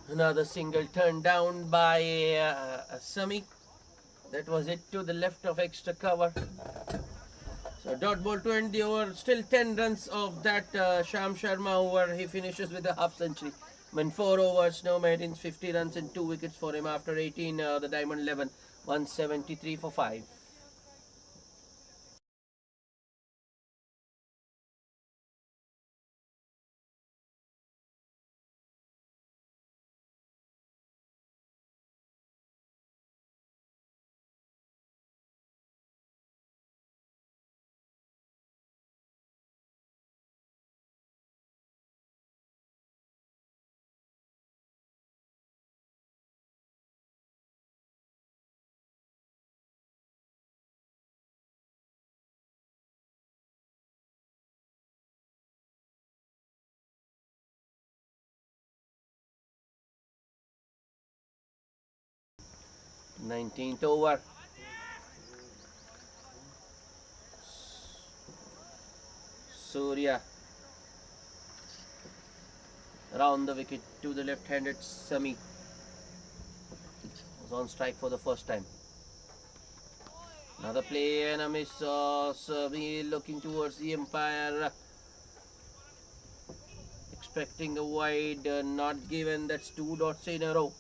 Another single turned down by Sami. That was it to the left of extra cover. So dot ball to end the over. Still 10 runs of that Sham Sharma over. He finishes with a half century. In 4 overs, no maidens, 50 runs and 2 wickets for him after 18. The Diamond 11, 173 for 5. Nineteenth over. Surya around the wicket to the left-handed Sami was on strike for the first time. Another play and a miss. Sami looking towards the umpire, expecting a wide, not given. That's 2 dots in a row.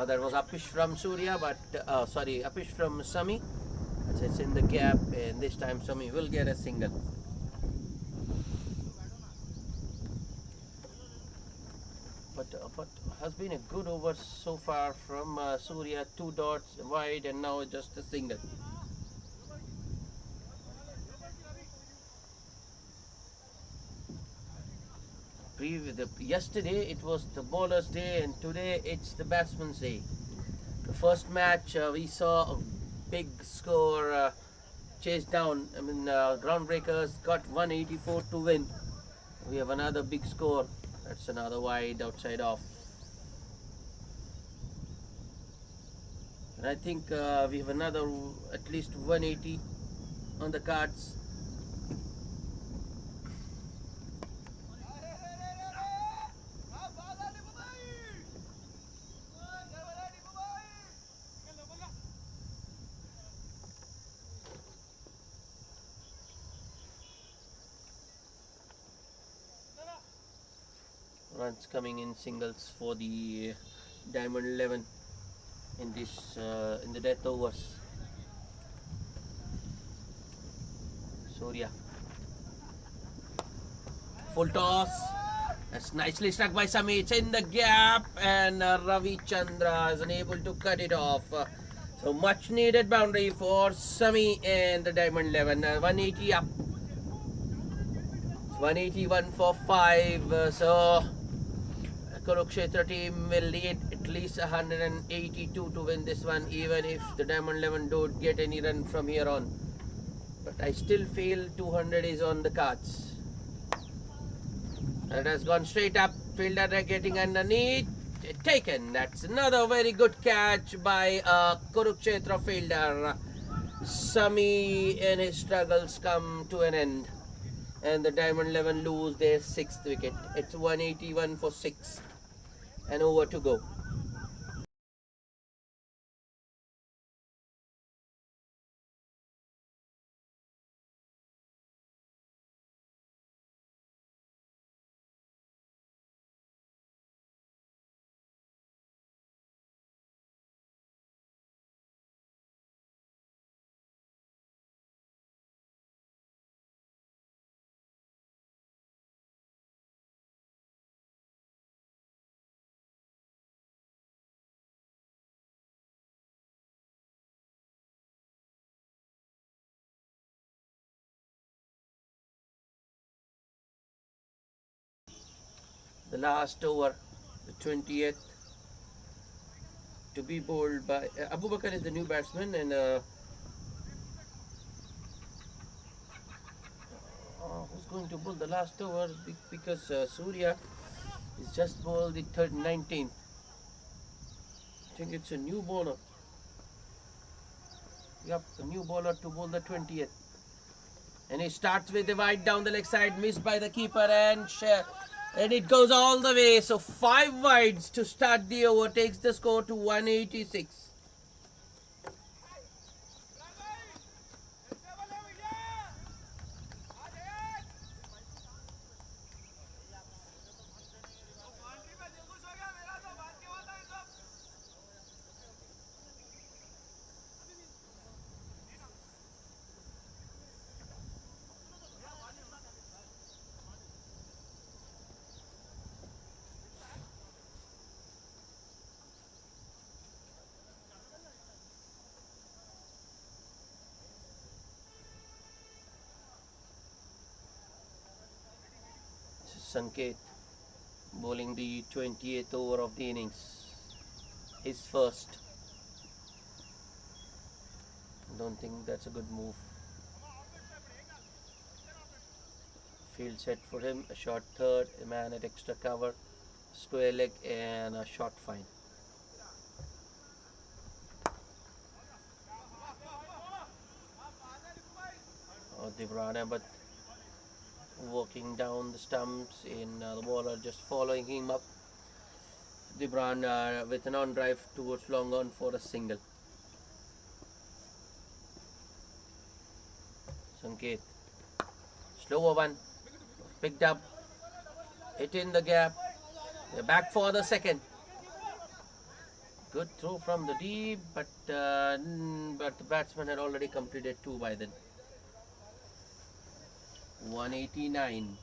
That was Apish from Surya, but Apish from Sami. It's in the gap, and this time Sami will get a single. But has been a good over so far from Surya. 2 dots wide, and now just a single. Yesterday it was the bowler's day, and today it's the batsman's day. The first match we saw a big score chased down. Groundbreakers got 184 to win. We have another big score. That's another wide outside off. And I think we have another at least 180 on the cards. Runs coming in singles for the Diamond 11 in the death overs. Surya, full toss. That's nicely struck by Sami. It's in the gap, and Ravi Chandra is unable to cut it off. So much needed boundary for Sami and the Diamond 11. 180 up. 181 for 5. So Kurukshetra team will lead at least 182 to win this one, even if the Diamond 11 don't get any run from here on. But I still feel 200 is on the cards. It has gone straight up. Fielder getting underneath. Taken. That's another very good catch by Kurukshetra fielder. Sami and his struggles come to an end, and the Diamond 11 lose their 6th wicket. It's 181 for 6 and over to go. The last over, the 20th, to be bowled by Abu Bakar is the new batsman, and who's going to bowl the last over, because Surya is just bowled the 19th. I think it's a new bowler. Yep, a new bowler to bowl the 20th. And he starts with the wide down the leg side, missed by the keeper, and it goes all the way. So 5 wides to start the over, takes the score to 186. Sanket bowling the 28th over of the innings. His first. Don't think that's a good move. Field set for him. A short third, a man at extra cover, square leg, and a short fine. Devrana, but walking down the stumps in the bowler just following him up. Dibran with an on drive towards long on for a single. Sanket. Slower one. Picked up. Hit in the gap. They're back for the second. Good throw from the deep, but the batsman had already completed two by then. 189.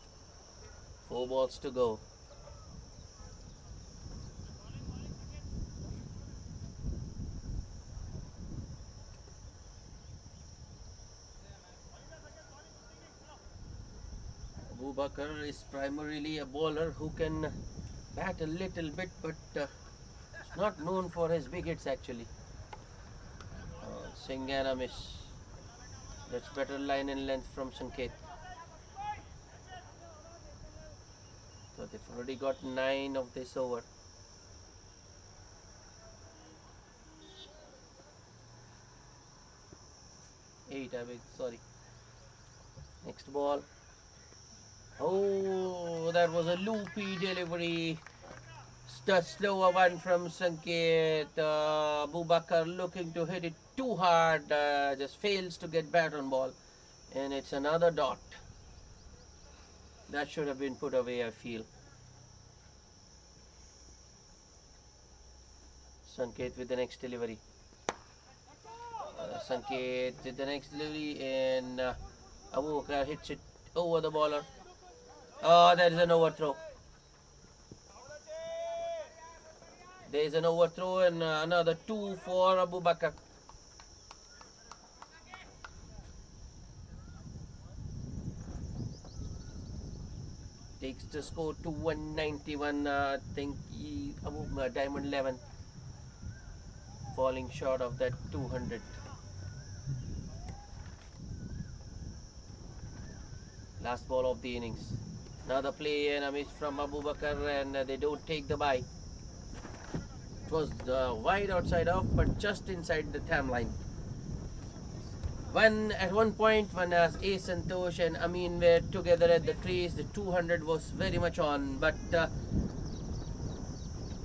4 balls to go. Abu Bakr is primarily a bowler who can bat a little bit, but is not known for his big hits actually. Singh and a miss. That's better line and length from Sanket. So they've already got 9 of this over. 8, I beg, sorry. Next ball. Oh, that was a loopy delivery. Slower one from Sanket. Abu Bakr looking to hit it too hard. Just fails to get bat on ball. And it's another dot. That should have been put away, I feel. Sanket with the next delivery. Sanket with the next delivery, and Abu Bakr hits it over the bowler. Oh, there is an overthrow. There is an overthrow and another 2 for Abu Bakr. Takes the score to 191. I think Diamond 11 falling short of that 200. Last ball of the innings. Another play and a miss from Abu Bakr, and they don't take the bye. It was wide outside off, but just inside the tam line. At one point, when A Santosh and Amin were together at the crease, the 200 was very much on, but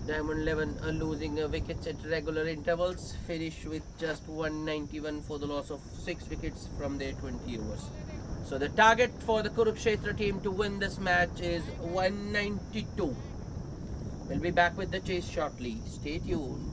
Diamond 11 losing wickets at regular intervals, finished with just 191 for the loss of 6 wickets from their 20 overs. So the target for the Kurukshetra team to win this match is 192. We'll be back with the chase shortly. Stay tuned.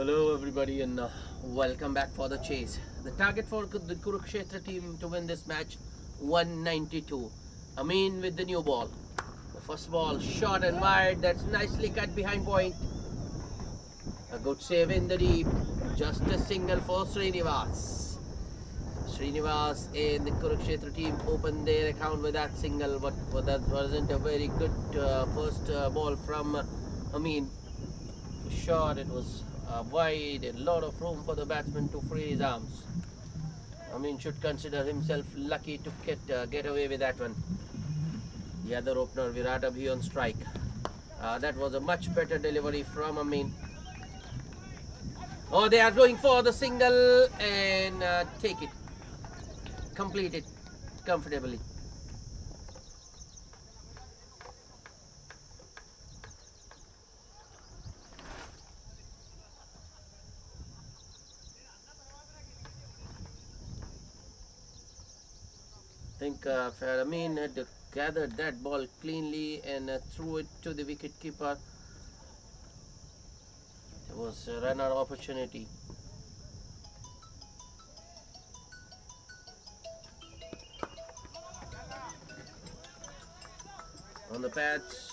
Hello, everybody, and welcome back for the chase. The target for the Kurukshetra team to win this match 192. Amin with the new ball. The first ball short and wide. That's nicely cut behind point. A good save in the deep. Just a single for Srinivas. Srinivas and the Kurukshetra team opened their account with that single, but that wasn't a very good first ball from Amin. Short, it was wide, a lot of room for the batsman to free his arms. Amin should consider himself lucky to get away with that one. The other opener, Virat Abhi on strike. That was a much better delivery from Amin. Oh, they are going for the single and take it. Complete it comfortably. I think Amin had gathered that ball cleanly and threw it to the wicket keeper. It was a runner opportunity. On the pads,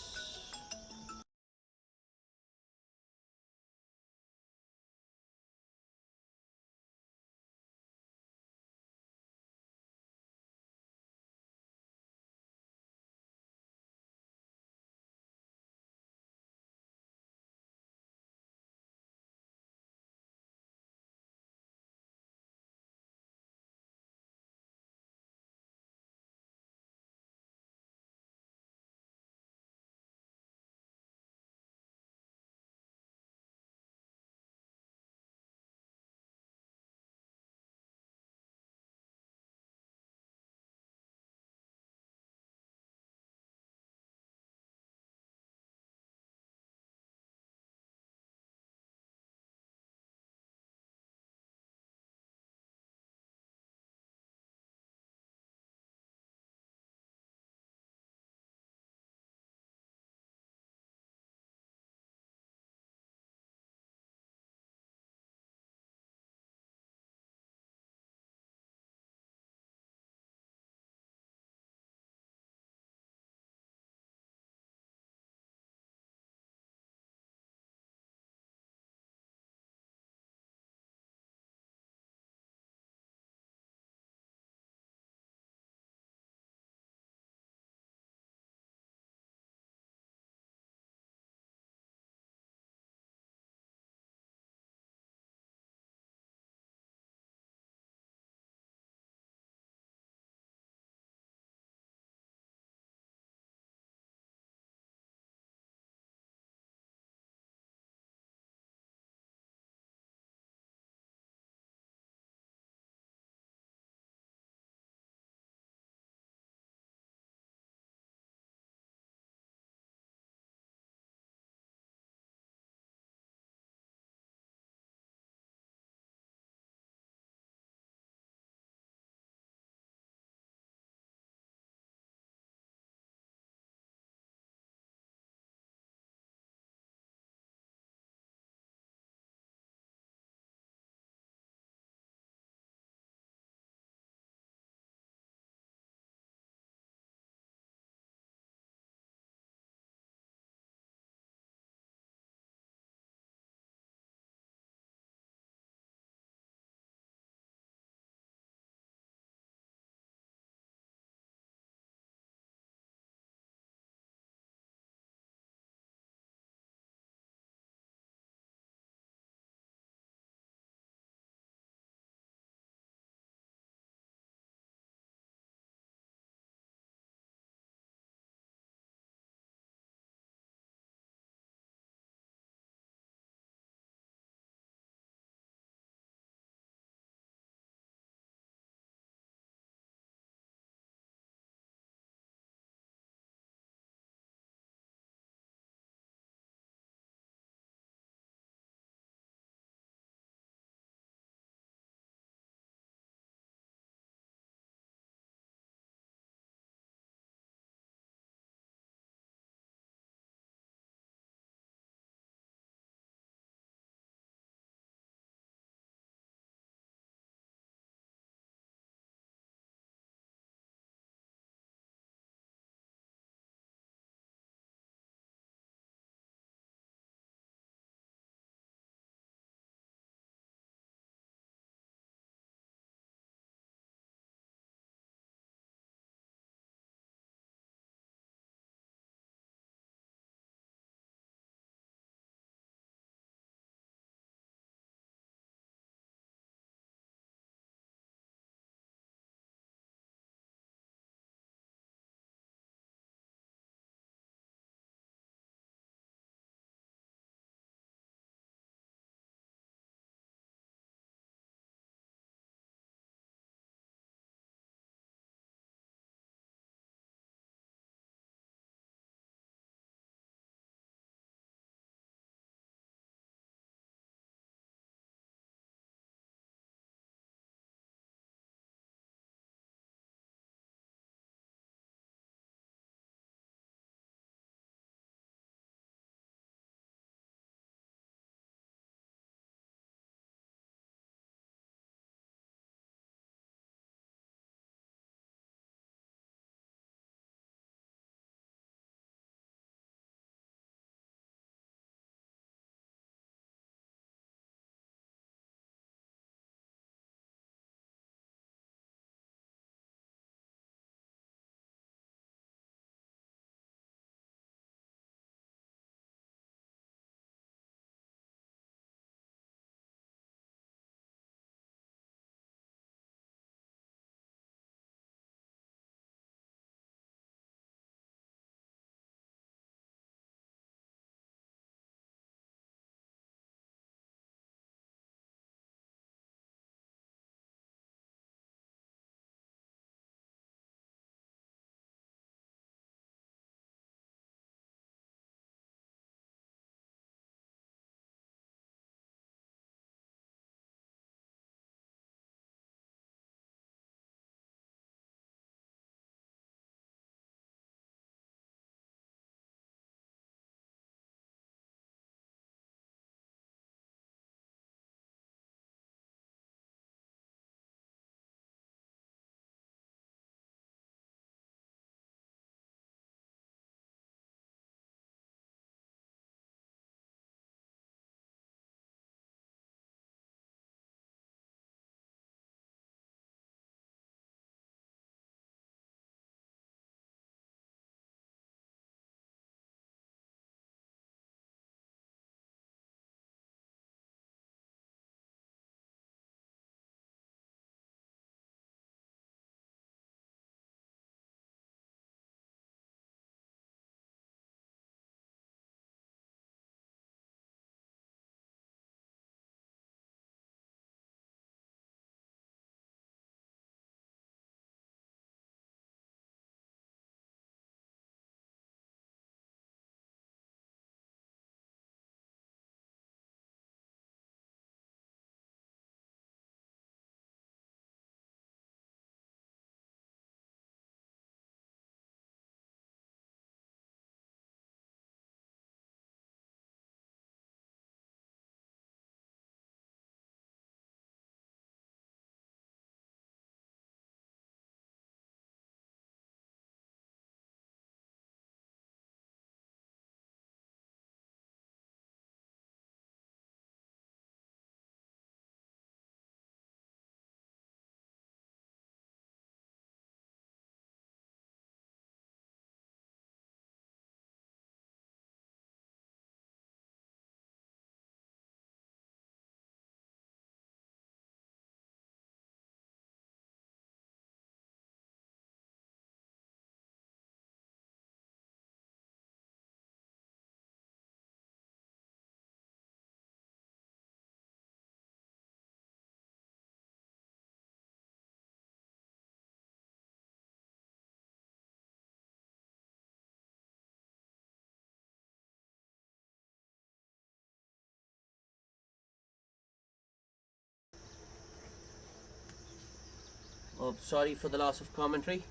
Oh, sorry for the loss of commentary.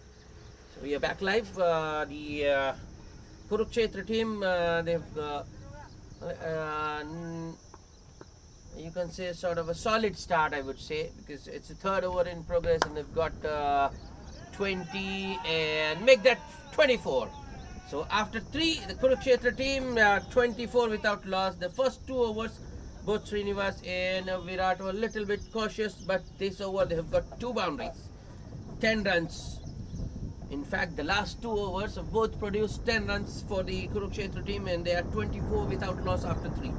So we are back live. The Kurukshetra team, they've you can say sort of a solid start, I would say, because it's the third over in progress and they've got 20 and make that 24. So after three, the Kurukshetra team 24 without loss. The first 2 overs, both Srinivas and Virat were a little bit cautious, but this over they have got 2 boundaries, 10 runs. In fact, the last 2 overs have both produced 10 runs for the Kurukshetra team, and they are 24 without loss after 3.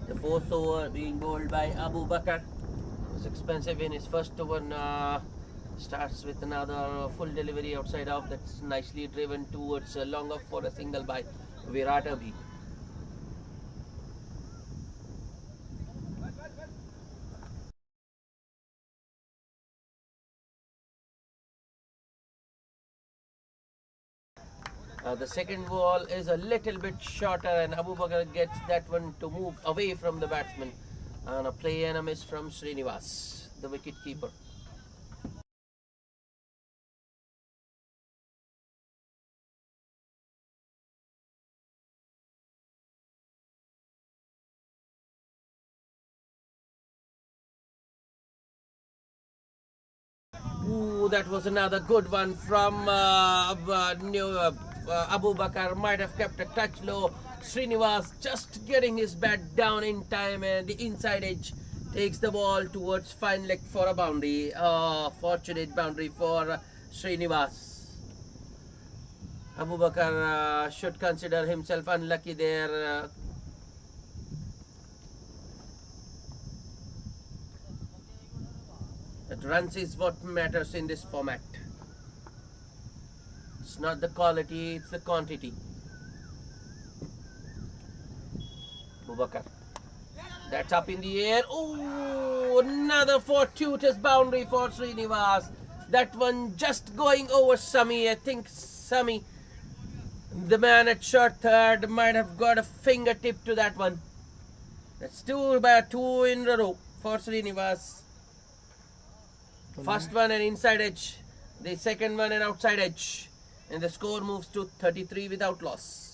The 4th over being bowled by Abu Bakar was expensive in his first over. Starts with another full delivery outside off that's nicely driven towards long off for a single by Virat Abhi. The second ball is a little bit shorter and Abu Bakar gets that one to move away from the batsman. And a play and a miss from Srinivas, the wicket keeper. Ooh, that was another good one from Abu Bakar. Might have kept a touch low. Srinivas just getting his bat down in time, and the inside edge takes the ball towards fine leg for a boundary. Fortunate boundary for Srinivas. Abu Bakar should consider himself unlucky there. That runs is what matters in this format. It's not the quality, it's the quantity. Abu Bakar. That's up in the air. Oh, another fortuitous boundary for Srinivas. That one just going over Sami. I think Sami, the man at short third, might have got a fingertip to that one. That's 2 in a row for Srinivas. First one an inside edge, the second one an outside edge, and the score moves to 33 without loss.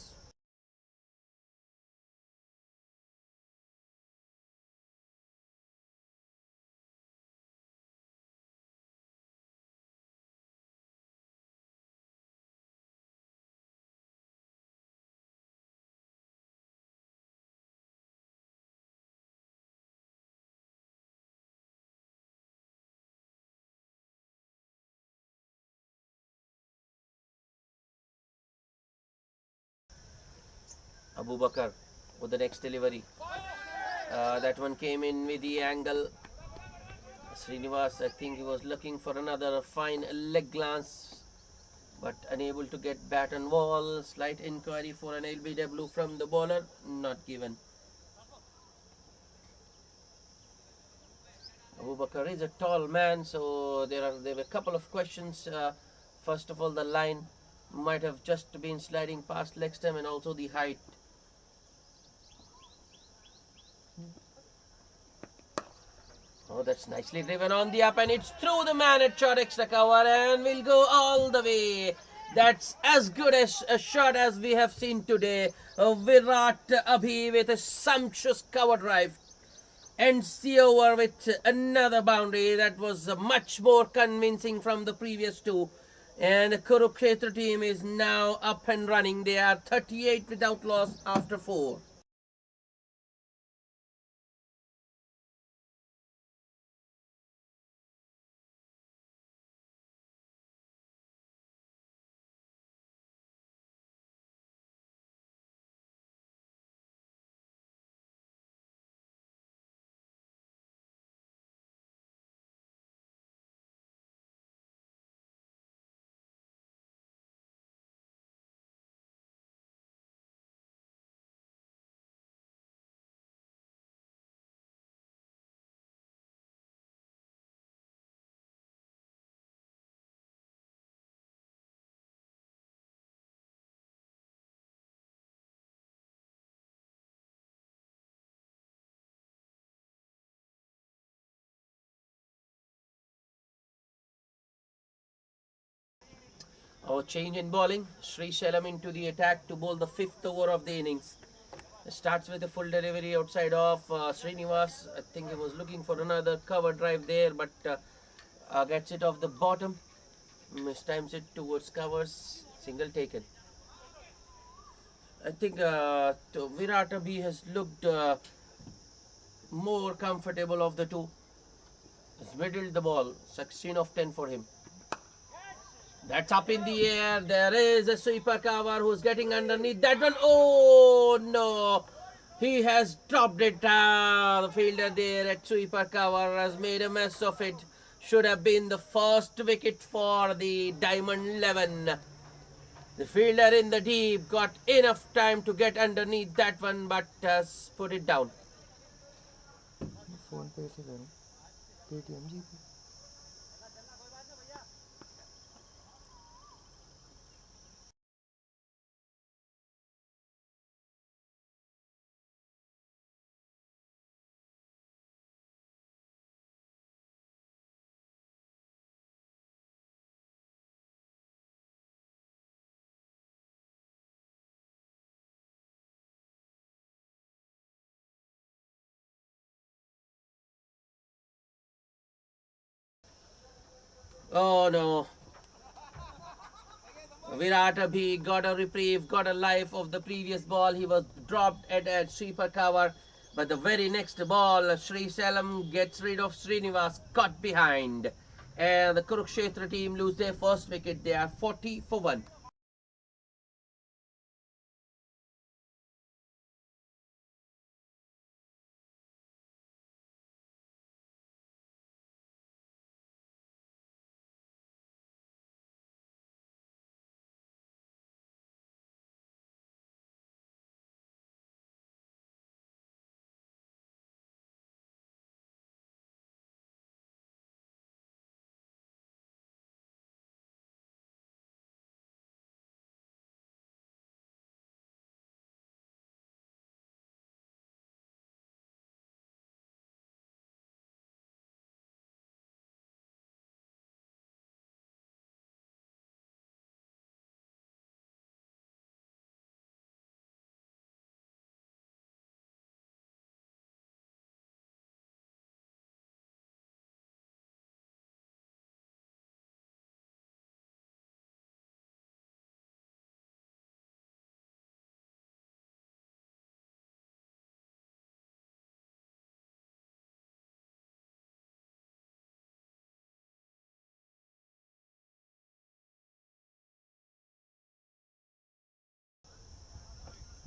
Abu Bakar with the next delivery. That one came in with the angle. Srinivas, I think he was looking for another fine leg glance, but unable to get bat and ball. Slight inquiry for an LBW from the bowler, not given. Abu Bakar is a tall man, so there were a couple of questions. First of all, the line might have just been sliding past leg stump, and also the height. Oh, that's nicely driven on the up, and it's through the man at short extra cover, and will go all the way. That's as good as a shot as we have seen today. Virat Abhi with a sumptuous cover drive ends the over with another boundary that was much more convincing from the previous 2. And the Kurukshetra team is now up and running. They are 38 without loss after 4. Our change in bowling. Sri Sailam into the attack to bowl the 5th over of the innings. It starts with a full delivery outside of Srinivas. I think he was looking for another cover drive there, but gets it off the bottom. Mistimes it towards covers. Single taken. I think Virat Abhi has looked more comfortable of the two. He's middled the ball. 16 of 10 for him. That's up in the air. There is a sweeper cover who's getting underneath that one. Oh no! He has dropped it. The fielder there at sweeper cover has made a mess of it. Should have been the first wicket for the Diamond 11. The fielder in the deep got enough time to get underneath that one, but has put it down. Phone पे से करूं Paytm जी पे Oh no. Virat Abhi got a reprieve, got a life of the previous ball. He was dropped at sweeper cover. But the very next ball, Sri Sailam gets rid of Srinivas, caught behind. And the Kurukshetra team lose their first wicket. They are 40 for 1.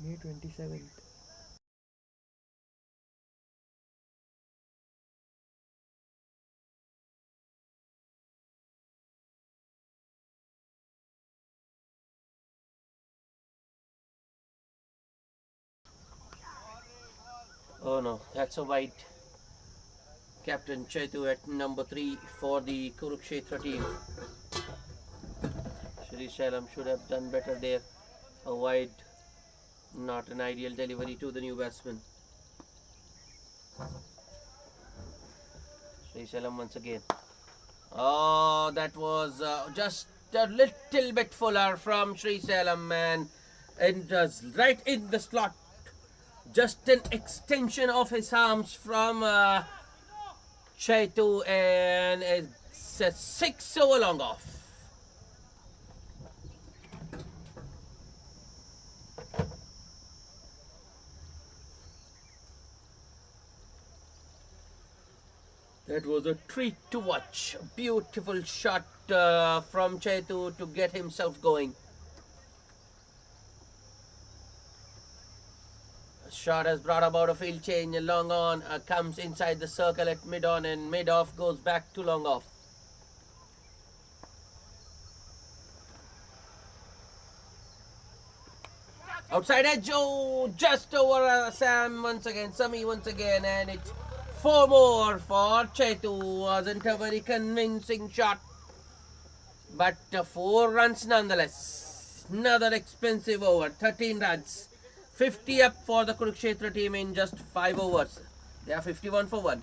May 27th Oh no, that's a wide. Captain Chetu at number 3 for the Kurukshetra team. Sri Sailam should have done better there. A wide, not an ideal delivery to the new batsman. Sri Sailam once again. Oh, that was just a little bit fuller from Sri Sailam, and it was right in the slot. Just an extension of his arms from Chetu, and it's a 6 over long off. That was a treat to watch. A beautiful shot from Chetu to get himself going. The shot has brought about a field change. Long on comes inside the circle at mid on, and mid off goes back to long off. Outside edge, oh, just over Sam once again, Sami once again, and it's 4 more for Chetu. Wasn't a very convincing shot, but 4 runs nonetheless. Another expensive over, 13 runs. 50 up for the Kurukshetra team in just 5 overs. They are 51 for 1.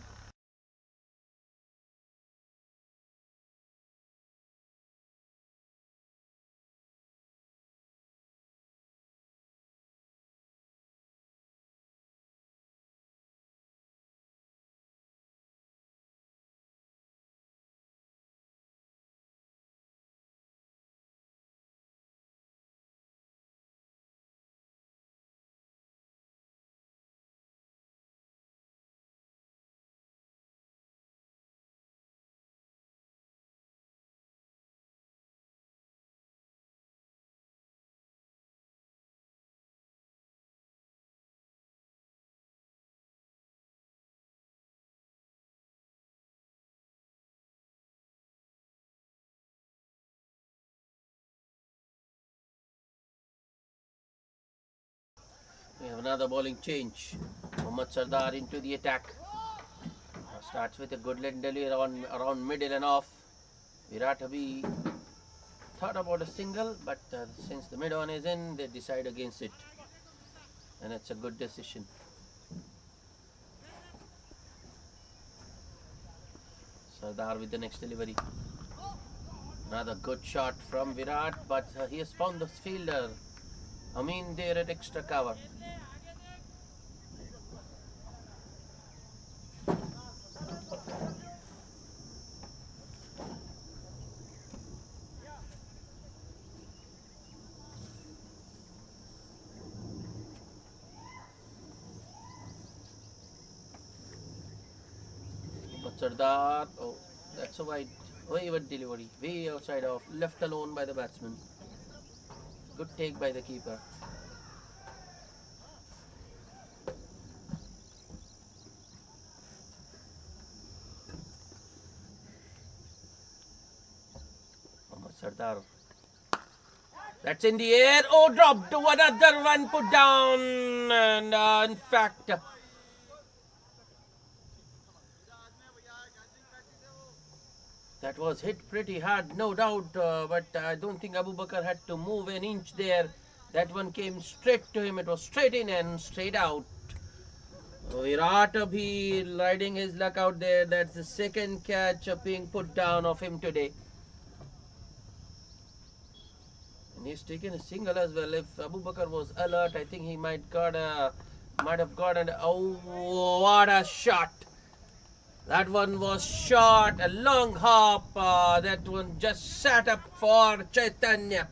have another bowling change. Mohammad Sardar into the attack. Starts with a good leg delivery around middle and off. Virat Abhi thought about a single, but since the mid on is in, they decide against it. And it's a good decision. Sardar with the next delivery. Another good shot from Virat, but he has found the fielder. Amin there at extra cover. But Sardar, oh, that's a wide delivery, way outside off, left alone by the batsman. Good take by the keeper. Mohammad Sardar. That's in the air. Oh, dropped. Another one put down. And in fact, that was hit pretty hard, no doubt. But I don't think Abu Bakr had to move an inch there. That one came straight to him. It was straight in and straight out. Virat Abhi riding his luck out there. That's the second catch being put down of him today. And he's taken a single as well. If Abu Bakr was alert, I think he might have gotten. Oh, what a shot! That one was shot, a long hop. That one just sat up for Chaitanya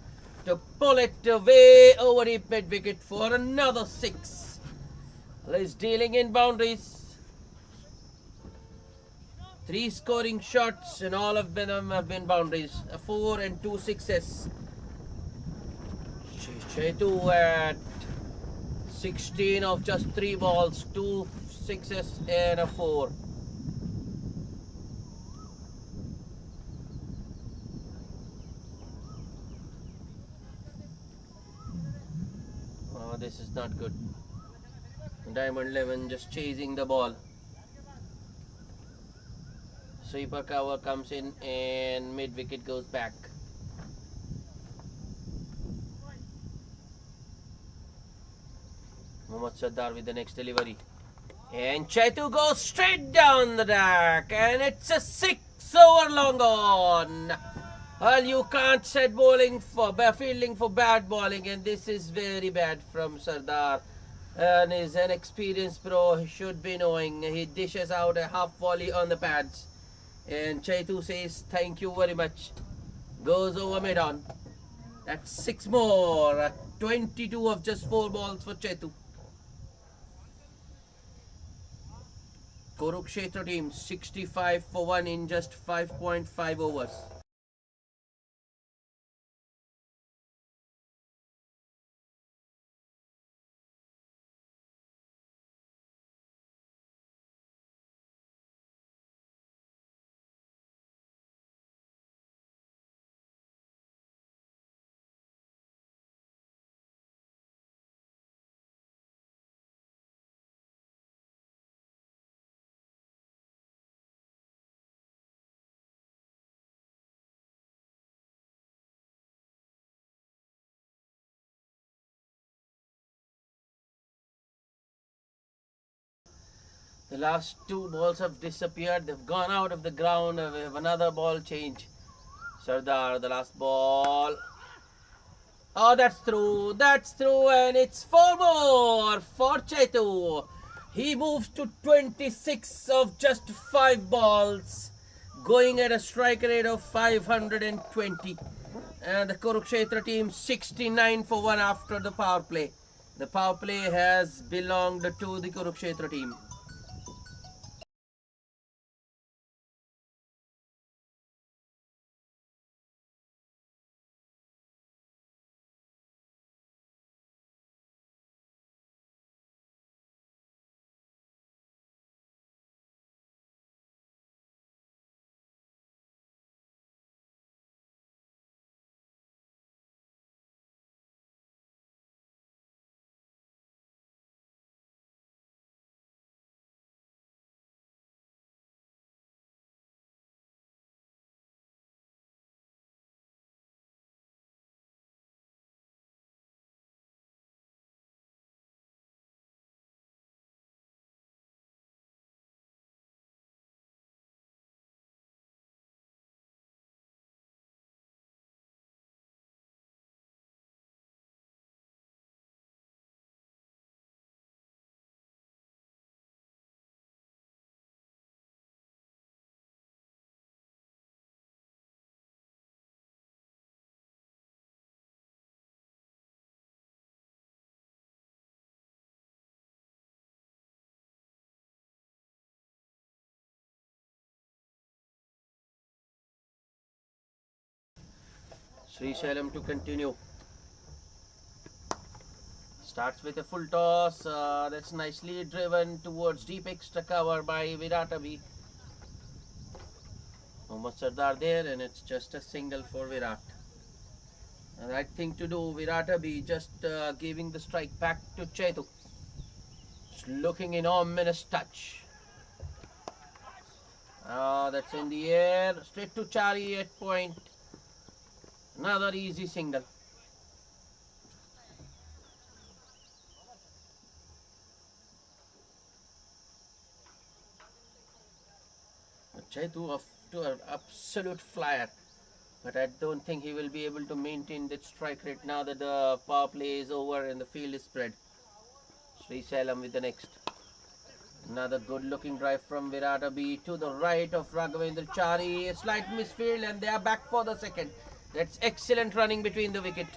to pull it way over the mid wicket for another six. He's dealing in boundaries. 3 scoring shots and all of them have been boundaries. 4 and 2 sixes. Chetu at 16 of just 3 balls, 2 sixes and a 4. Oh, this is not good. Diamond 11 just chasing the ball. Sweeper cover comes in and mid wicket goes back. Mohammad Sardar with the next delivery. And Chetu goes straight down the track. And it's a 6 over long on. Well, you can't set fielding for bad bowling. And this is very bad from Sardar. And he's an experienced pro. He should be knowing. He dishes out a half volley on the pads. And Chetu says, thank you very much. Goes over mid on. That's 6 more. 22 of just 4 balls for Chetu. Kurukshetra team 65 for 1 in just 5.5 overs. The last 2 balls have disappeared. They've gone out of the ground. We have another ball change. Sardar, the last ball. Oh, that's through. That's through. And it's 4 more for Chetu. He moves to 26 of just 5 balls. Going at a strike rate of 520. And the Kurukshetra team 69 for 1 after the power play. The power play has belonged to the Kurukshetra team. Srisailam to continue. Starts with a full toss. That's nicely driven towards deep extra cover by Viratabi. Mohammad Sardar there, and it's just a single for Virat. The right thing to do, Viratabi just giving the strike back to Chetu. It's looking in ominous touch. That's in the air. Straight to Chari at point. Another easy single. Chetu off to an absolute flyer. But I don't think he will be able to maintain that strike rate now that the power play is over and the field is spread. Srisailam with the next. Another good looking drive from Viratabi to the right of Raghavendra Chari. A slight misfield and they are back for the second. That's excellent running between the wicket.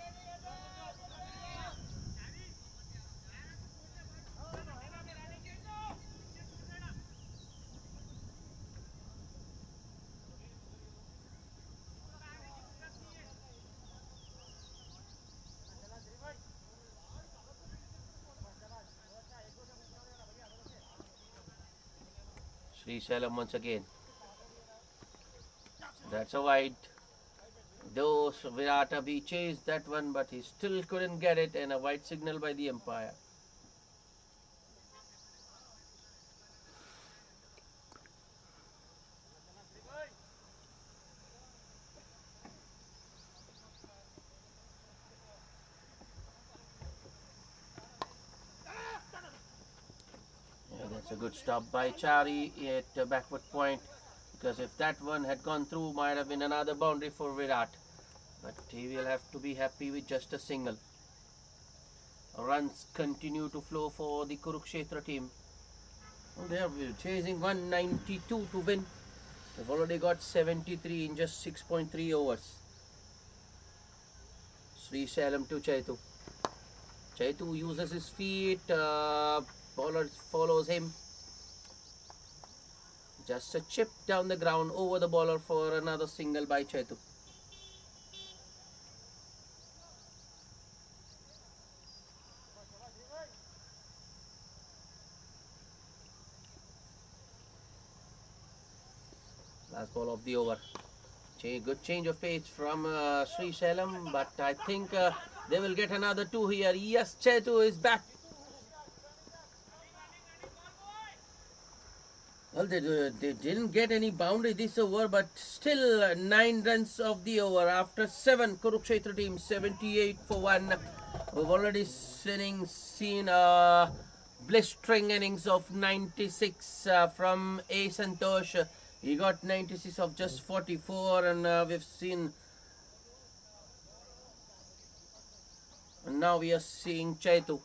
Srisailam once again. That's a wide. Though Viratabi chased that one, but he still couldn't get it, and a wide signal by the umpire. Yeah, that's a good stop by Chari at a backward point, because if that one had gone through, might have been another boundary for Virat. But he will have to be happy with just a single. Runs continue to flow for the Kurukshetra team. They are chasing 192 to win. They've already got 73 in just 6.3 overs. Srisailam to Chetu. Chetu uses his feet. Bowler follows him. Just a chip down the ground over the bowler for another single by Chetu. Last ball of the over. Good change of pace from Srisailam, but I think they will get another two here. Yes, Chetu is back. Well, they didn't get any boundary this over, but still 9 runs of the over after 7. Kurukshetra team 78 for 1. We've already seen a blistering innings of 96 from A. Santosh. He got 96 of just 44, and we've seen. And now we are seeing Chetu.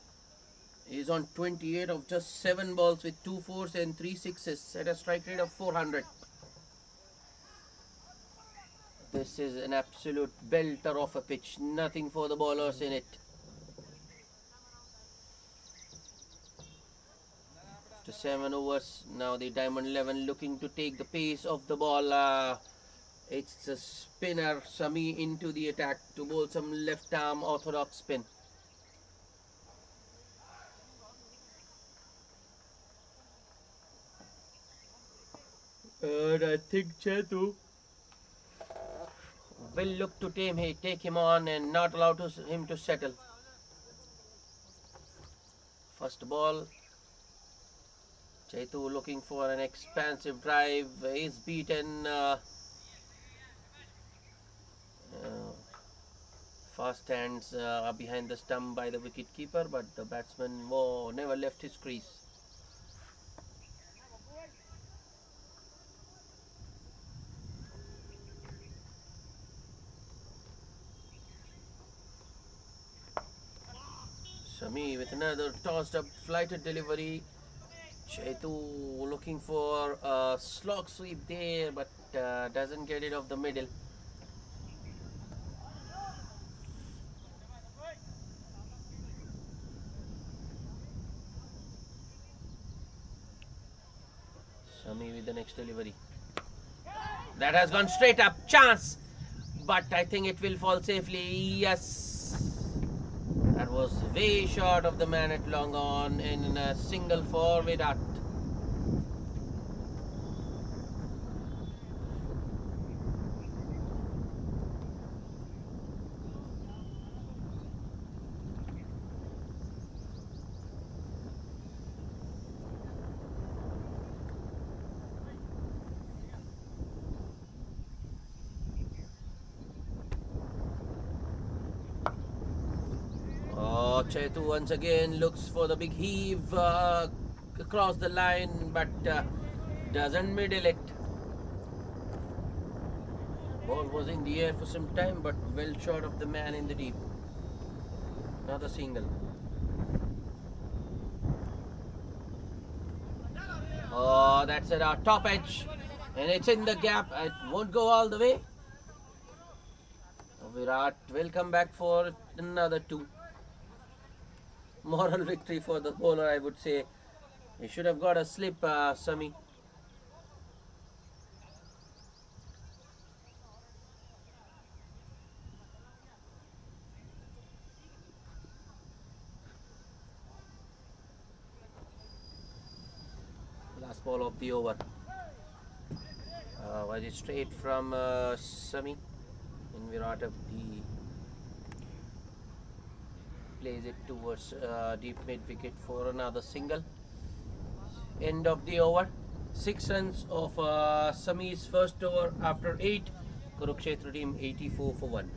He's on 28 of just 7 balls with 2 fours and 3 sixes at a strike rate of 400. This is an absolute belter of a pitch. Nothing for the bowlers in it. After 7 overs, now the Diamond 11 looking to take the pace of the ball. It's a spinner, Sami into the attack to bowl some left arm orthodox spin. And I think Chetu will look to take him on and not allow him to settle. First ball. Chetu looking for an expansive drive. Is beaten. Fast hands are behind the stump by the wicket keeper, but the batsman never left his crease. Sami with another tossed up flighted delivery. Chetu looking for a slog sweep there, but doesn't get it off the middle. Sami with the next delivery. That has gone straight up. Chance. but I think it will fall safely. Yes, that was way short of the man at long on in a single for Virat. Oh, Chetu once again looks for the big heave across the line, but doesn't middle it. Ball was in the air for some time, but well short of the man in the deep. Another single. Oh, that's at our top edge, and it's in the gap. It won't go all the way. Virat will come back for another two. Moral victory for the bowler, I would say. He should have got a slip, Sami. Last ball of the over. Was it straight from Sami? And Virat he plays it towards deep mid wicket for another single. End of the over. 6 runs of Sami's first over after 8. Kurukshetra team 84 for 1.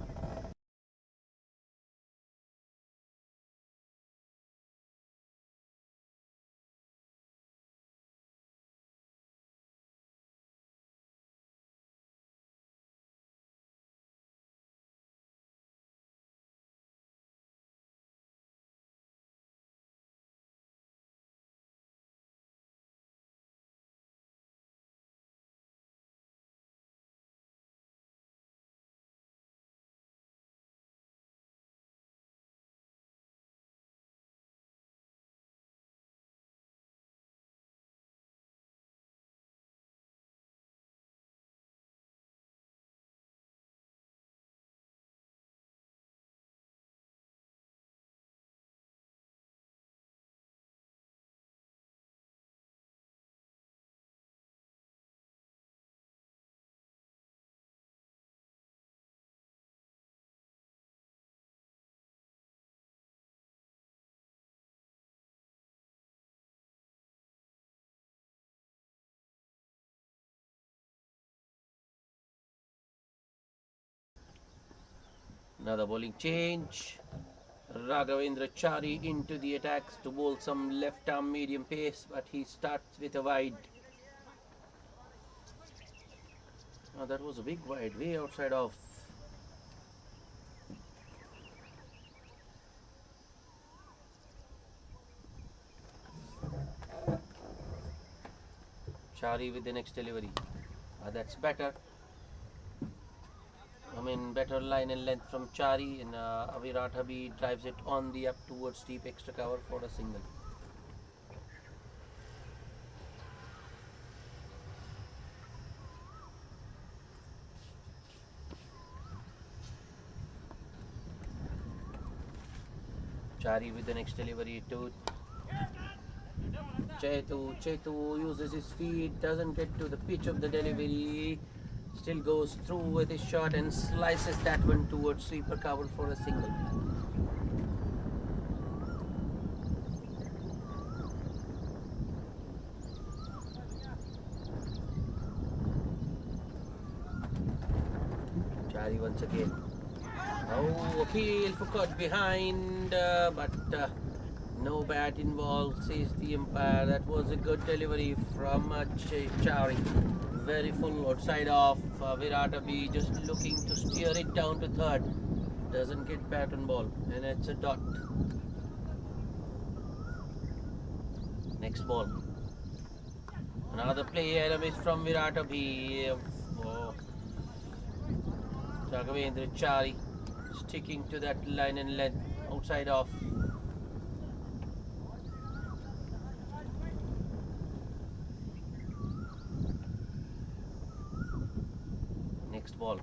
Another bowling change. Raghavendra Chari into the attacks to bowl some left arm medium pace, but he starts with a wide. Oh, that was a big wide, way outside of. Chari with the next delivery. That's better. I mean, better line and length from Chari, and Virat Habib drives it on the up towards deep extra cover for a single. Chari with the next delivery to Chetu. Chetu uses his feet, doesn't get to the pitch of the delivery, still goes through with his shot and slices that one towards sweeper cover for a single. Chari once again. Oh, appeal for caught behind, but no bat involved, says the umpire. That was a good delivery from Chari. Very full outside of Virat Habib, just looking to steer it down to third. Doesn't get bat on ball, and it's a dot. Next ball. Another play item is from Virat Habib. Oh. Raghavendra Chari sticking to that line and length outside of. Next ball.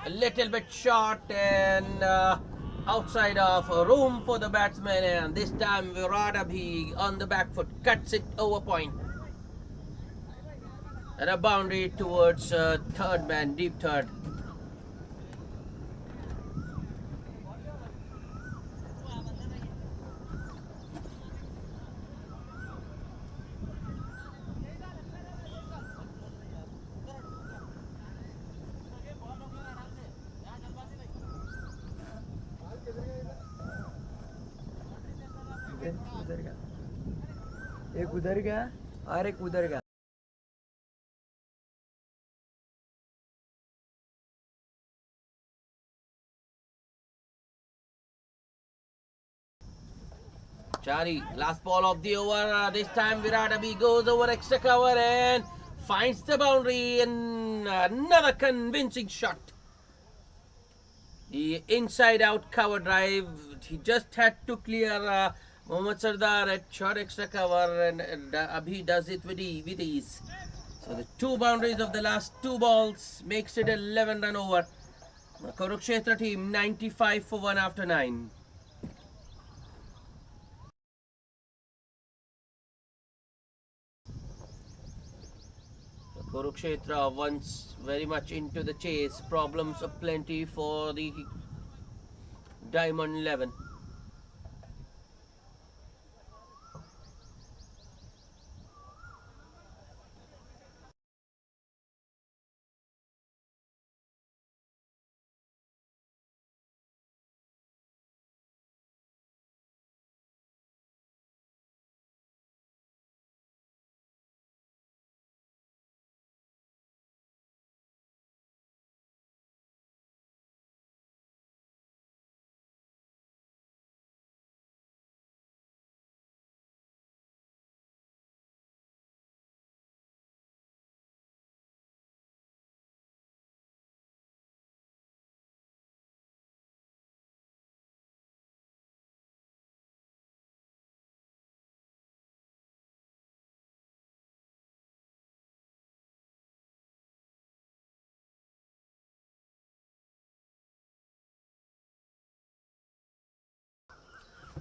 a little bit short and outside of room for the batsman, and this time Virat Abhi on the back foot cuts it over point. And a boundary towards third man, deep third. उधर का एक उधर का और एक उधर का Chari, last ball of the over. This time Virat Abhi goes over extra cover and finds the boundary, and another convincing shot. The inside out cover drive. He just had to clear Mohammad Sardar at short extra cover, and Abhi does it with ease. So the two boundaries of the last two balls makes it 11 run over. The Kurukshetra team 95 for 1 after 9. Kurukshetra once very much into the chase. Problems aplenty for the Diamond 11.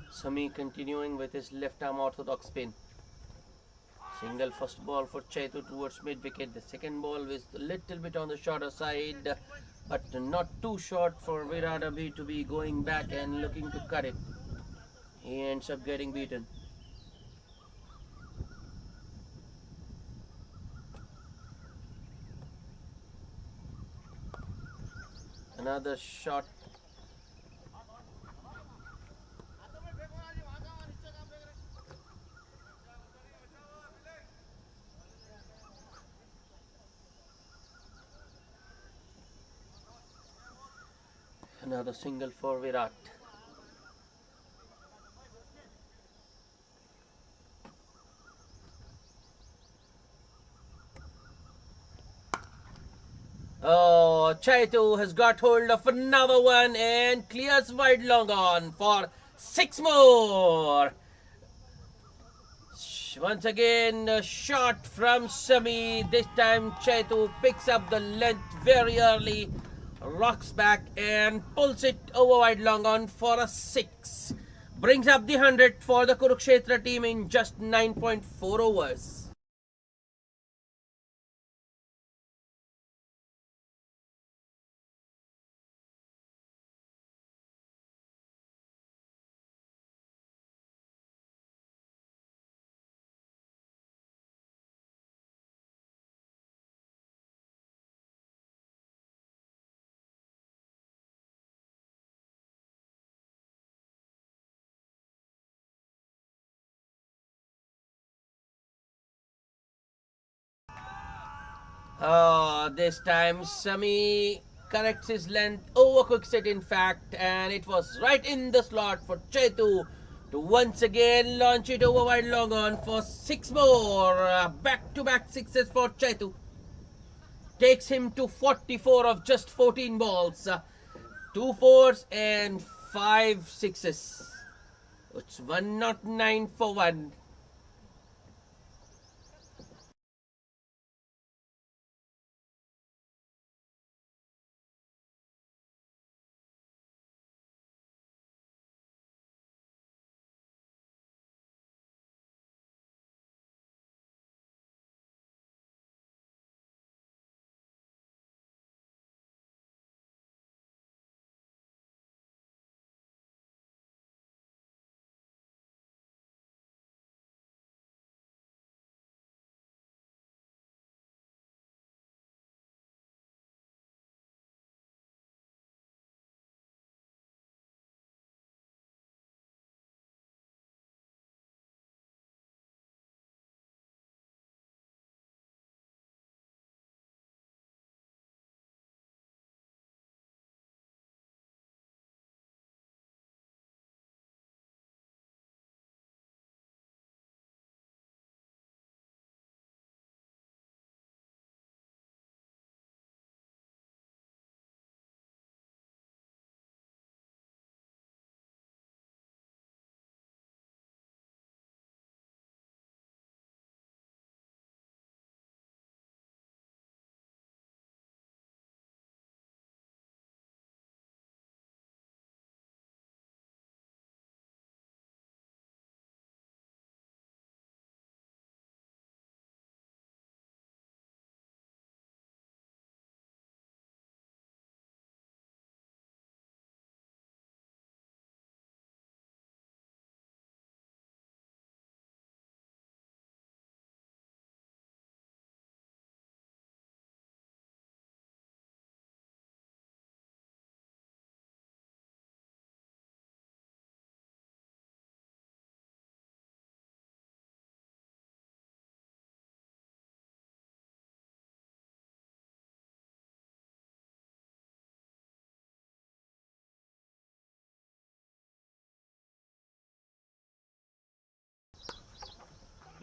Sami continuing with his left arm orthodox spin. Single first ball for Chaitu towards mid wicket. The second ball was a little bit on the shorter side, but not too short for Virat Abhi to be going back and looking to cut it. He ends up getting beaten. Another shot. Another single for Virat. Oh, Chaitu has got hold of another one and clears wide long on for 6 more. Once again, a shot from Sami. This time Chaitu picks up the length very early, rocks back and pulls it over wide long on for a 6. Brings up the 100 for the Kurukshetra team in just 9.4 overs. This time Sami corrects his length, overcooks it in fact, and it was right in the slot for Chaitu to once again launch it over wide long on for 6 more. Back-to-back sixes for Chaitu. Takes him to 44 of just 14 balls. 2 fours and 5 sixes. It's 109 for 1.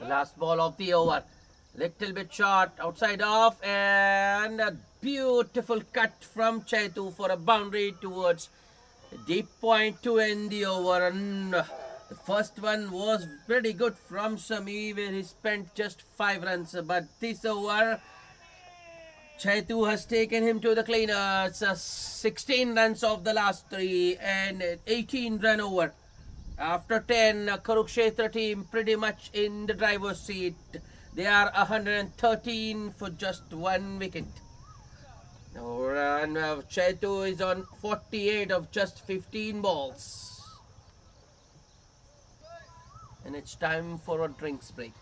Last ball of the over. Little bit short, outside off, and a beautiful cut from Chetu for a boundary towards deep point to end the over. And the first one was pretty good from Sami, where he spent just 5 runs. But this over, Chetu has taken him to the cleaners. 16 runs of the last 3 and 18 run over. After 10, Kurukshetra team pretty much in the driver's seat. They are 113 for just 1 wicket. And Chetu is on 48 of just 15 balls. And it's time for a drinks break.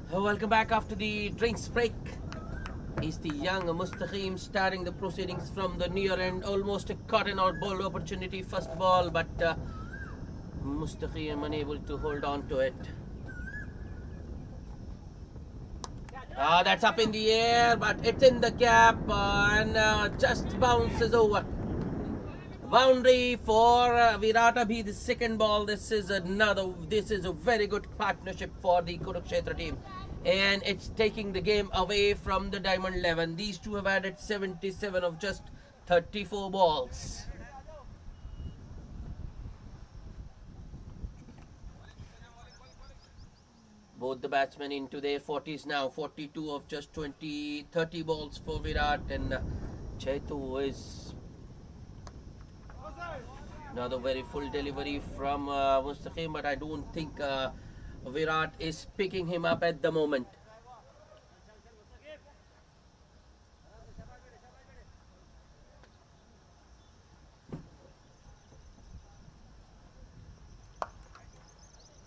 Welcome back after the drinks break. Is the young Mustaqim starting the proceedings from the near end. Almost a caught and out ball opportunity first ball, but Mustaqim unable to hold on to it. That's up in the air, but it's in the gap and just bounces over. Boundary for Virat Abhi, the second ball. This is a very good partnership for the Kurukshetra team. And it's taking the game away from the Diamond 11. These two have added 77 of just 34 balls. Both the batsmen into their 40s now. 42 of just 30 balls for Virat, and Chetu is another very full delivery from Mustaqim, but I don't think Virat is picking him up at the moment.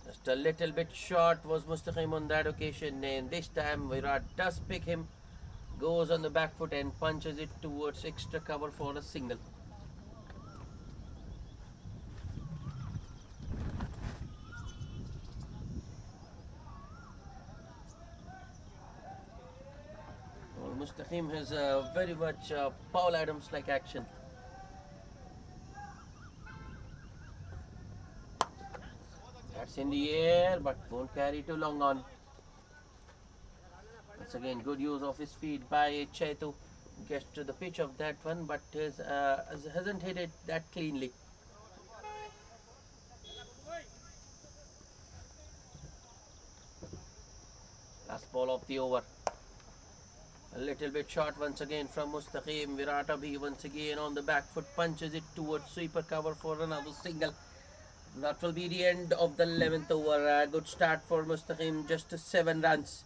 Just a little bit short was Mustaqim on that occasion, and this time Virat does pick him, goes on the back foot and punches it towards extra cover for a single. Well, Mustaqim has very much Paul Adams-like action. That's in the air, but won't carry too long on. Once again, good use of his feet by Chetu. Gets to the pitch of that one, but hasn't hit it that cleanly. Last ball of the over. A little bit short once again from Mustaqim. Virat Abhi once again on the back foot punches it towards sweeper cover for another single. That will be the end of the 11th over. A good start for Mustaqim, just 7 runs.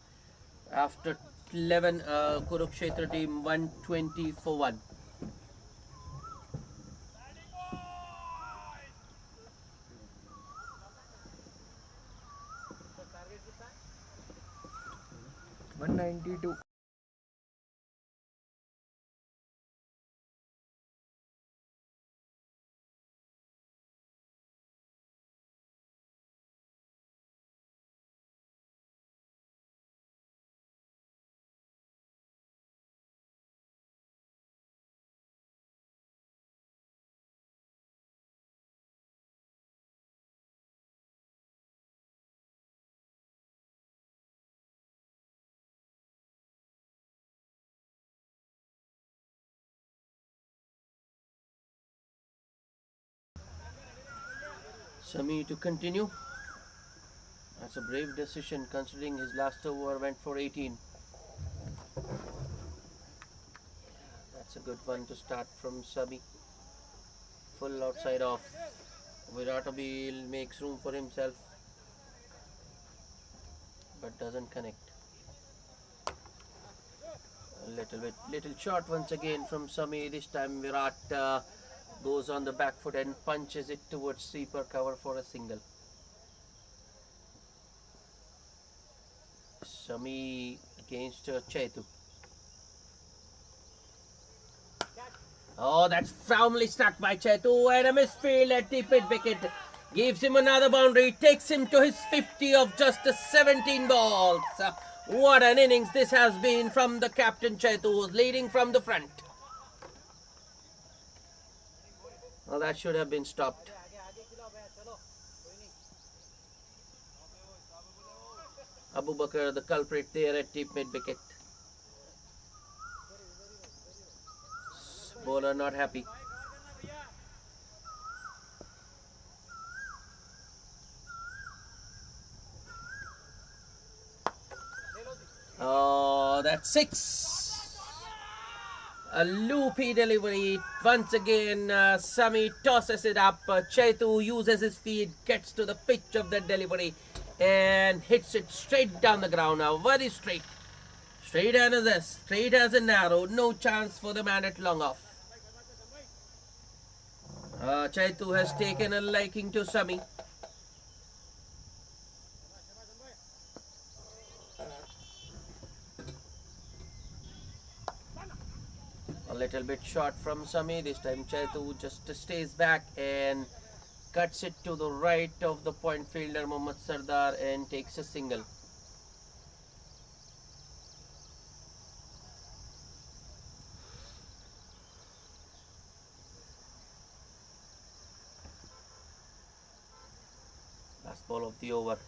After 11, Kurukshetra team 120 for 1. $192. Sami to continue. That's a brave decision considering his last over went for 18. That's a good one to start from Sami. Full outside off. Virat Abhi makes room for himself, but doesn't connect. A little short once again from Sami. This time Virat goes on the back foot and punches it towards sweeper cover for a single. Sami against Chetu. Oh, that's firmly struck by Chetu, and a misfield at the pit wicket. Gives him another boundary, takes him to his 50 of just 17 balls. What an innings this has been from the captain Chetu, who's leading from the front. Well, that should have been stopped. Abu Bakr, the culprit there at deep mid wicket. Bowler not happy. Oh, that's 6. A loopy delivery. Once again, Sami tosses it up. Chetu uses his feet, gets to the pitch of that delivery and hits it straight down the ground now. Very straight. Straight as an arrow. No chance for the man at long off. Chetu has taken a liking to Sami. A little bit short from Sami. This time Chetu just stays back and cuts it to the right of the point fielder Mohammad Sardar and takes a single. the over.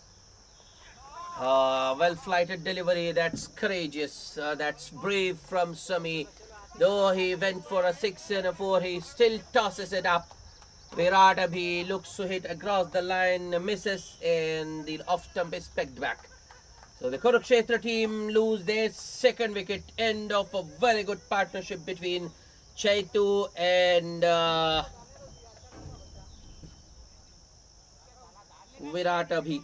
Well flighted delivery. That's courageous. That's brave from Sami. Though he went for a 6 and a 4, he still tosses it up. Virat Abhi looks to hit across the line, misses, and the off stump is pegged back. So the Kurukshetra team lose their second wicket. End of a very good partnership between Chaitu and Virat Abhi.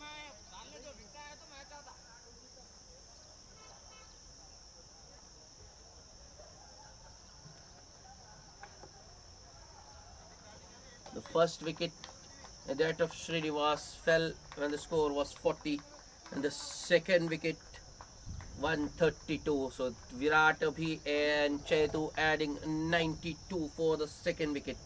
The first wicket, that of Srinivas, fell when the score was 40, and the second wicket 132. So Virat Abhi and Chaitu adding 92 for the second wicket.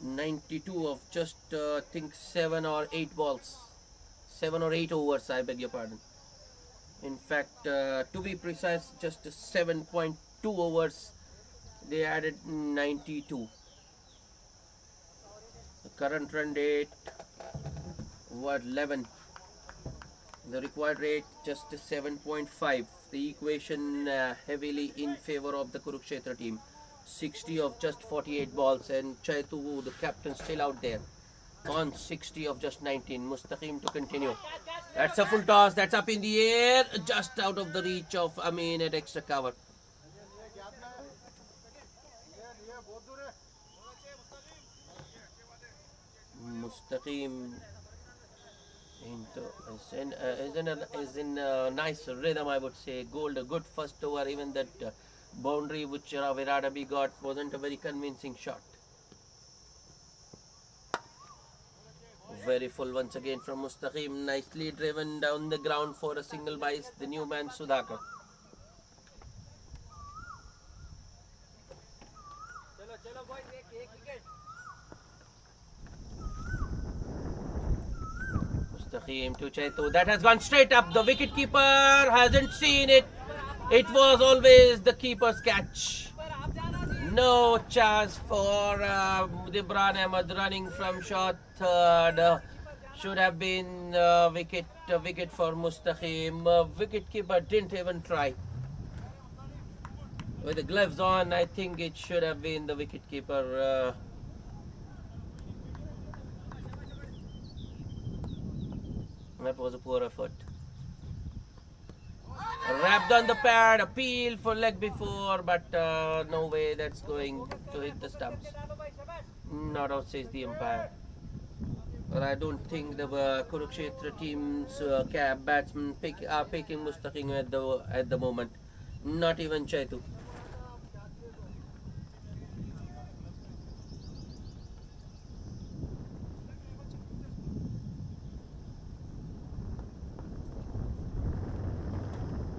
.92 of just I think 7 or 8 balls, 7 or 8 overs, I beg your pardon. In fact, to be precise, just 7.2 overs. They added 92. The current run rate, what, 11. The required rate just 7.5. The equation heavily in favor of the Kurukshetra team. 60 of just 48 balls, and Chaitu, the captain, still out there on 60 of just 19. Mustaqim to continue. That's a full toss. That's up in the air, just out of the reach of Amin at extra cover. Mustaqim is in a nice rhythm, I would say. Gold, a good first over. Even that boundary which Virat Abhi got wasn't a very convincing shot. Very full once again from Mustaqim. Nicely driven down the ground for a single by the new man Sudhakar. Mustaqim to Chaitu. That has gone straight up. The wicketkeeper hasn't seen it. It was always the keeper's catch. No chance for Dibran Ahmed running from short third. Should have been wicket for Mustaqim. Wicketkeeper didn't even try. With the gloves on, I think it should have been the wicketkeeper. That was a poor effort. Wrapped on the pad, appeal for leg before, but no way that's going to hit the stumps. Not out, says the umpire. But I don't think the Kurukshetra team's batsmen are picking Mustaqim at the moment. Not even Chaitu.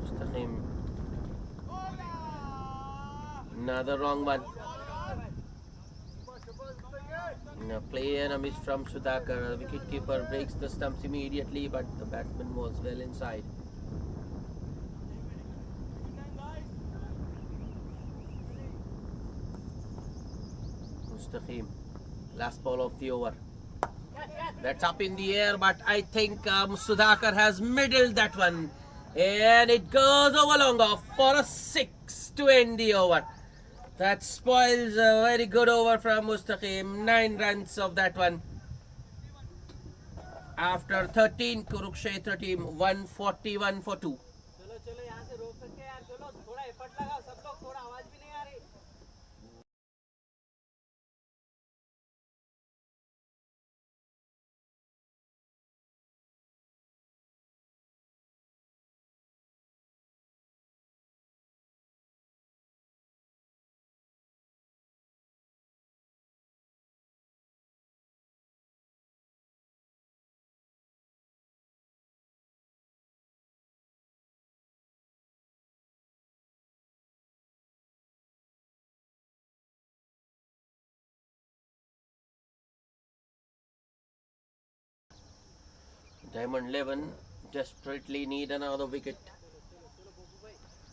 Mustaqim. Another wrong one. Now play and a miss from Sudhakar. The wicketkeeper breaks the stumps immediately, but the batsman was well inside. Mustaqim, last ball of the over. That's up in the air, but I think Sudhakar has middled that one. And it goes over long off for a 6 to end the over. That spoils a very good over from Mustaqim. 9 runs of that one. After 13, Kurukshetra team 141 for 2. Diamond 11 desperately need another wicket.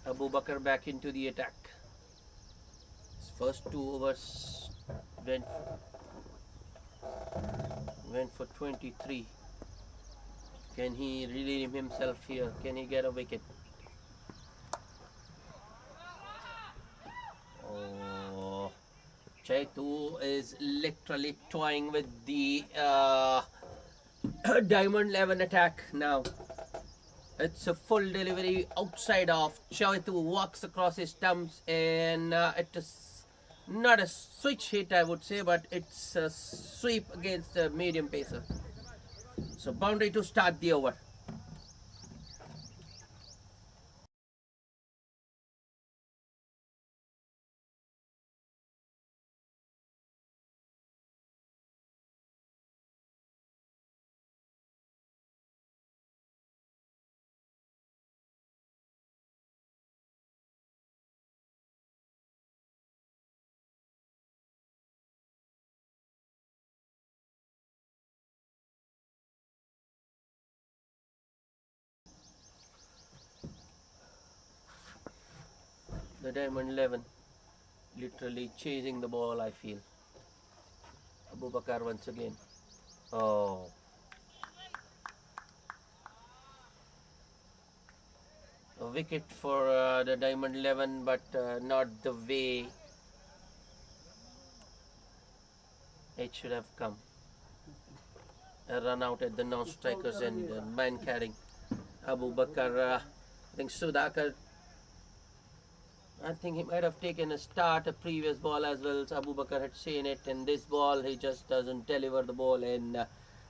Abu Bakr back into the attack. His first 2 overs went for 23. Can he redeem himself here? Can he get a wicket? Oh, Chaitu is literally toying with the Diamond 11 attack now. It's a full delivery outside off. Chaitu walks across his stumps, and it is not a switch hit, I would say, but it's a sweep against the medium pacer. So boundary to start the over. The Diamond 11 literally chasing the ball, I feel. Abu Bakr once again. Oh. A wicket for the Diamond 11, but not the way it should have come. A run out at the non-strikers and man carrying Abu Bakr. I think Sudhakar, I think he might have taken a start a previous ball as well. So Abu Bakr had seen it, and this ball he just doesn't deliver the ball and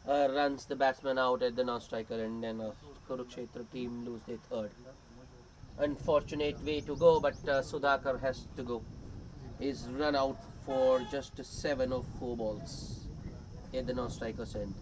runs the batsman out at the non-striker, and then Kurukshetra team lose their third. Unfortunate way to go, but Sudhakar has to go. He's run out for just 7 of 4 balls at the non-striker's end.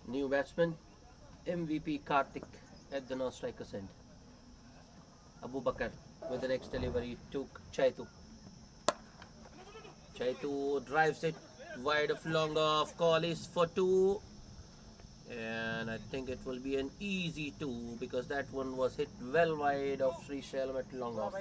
New batsman, MVP Karthik at the non-striker's end. Abu Bakr with the next delivery took Chaitu. Chaitu drives it wide of long off. Call is for 2. And I think it will be an easy 2 because that one was hit well wide of Sri Shalom at long off.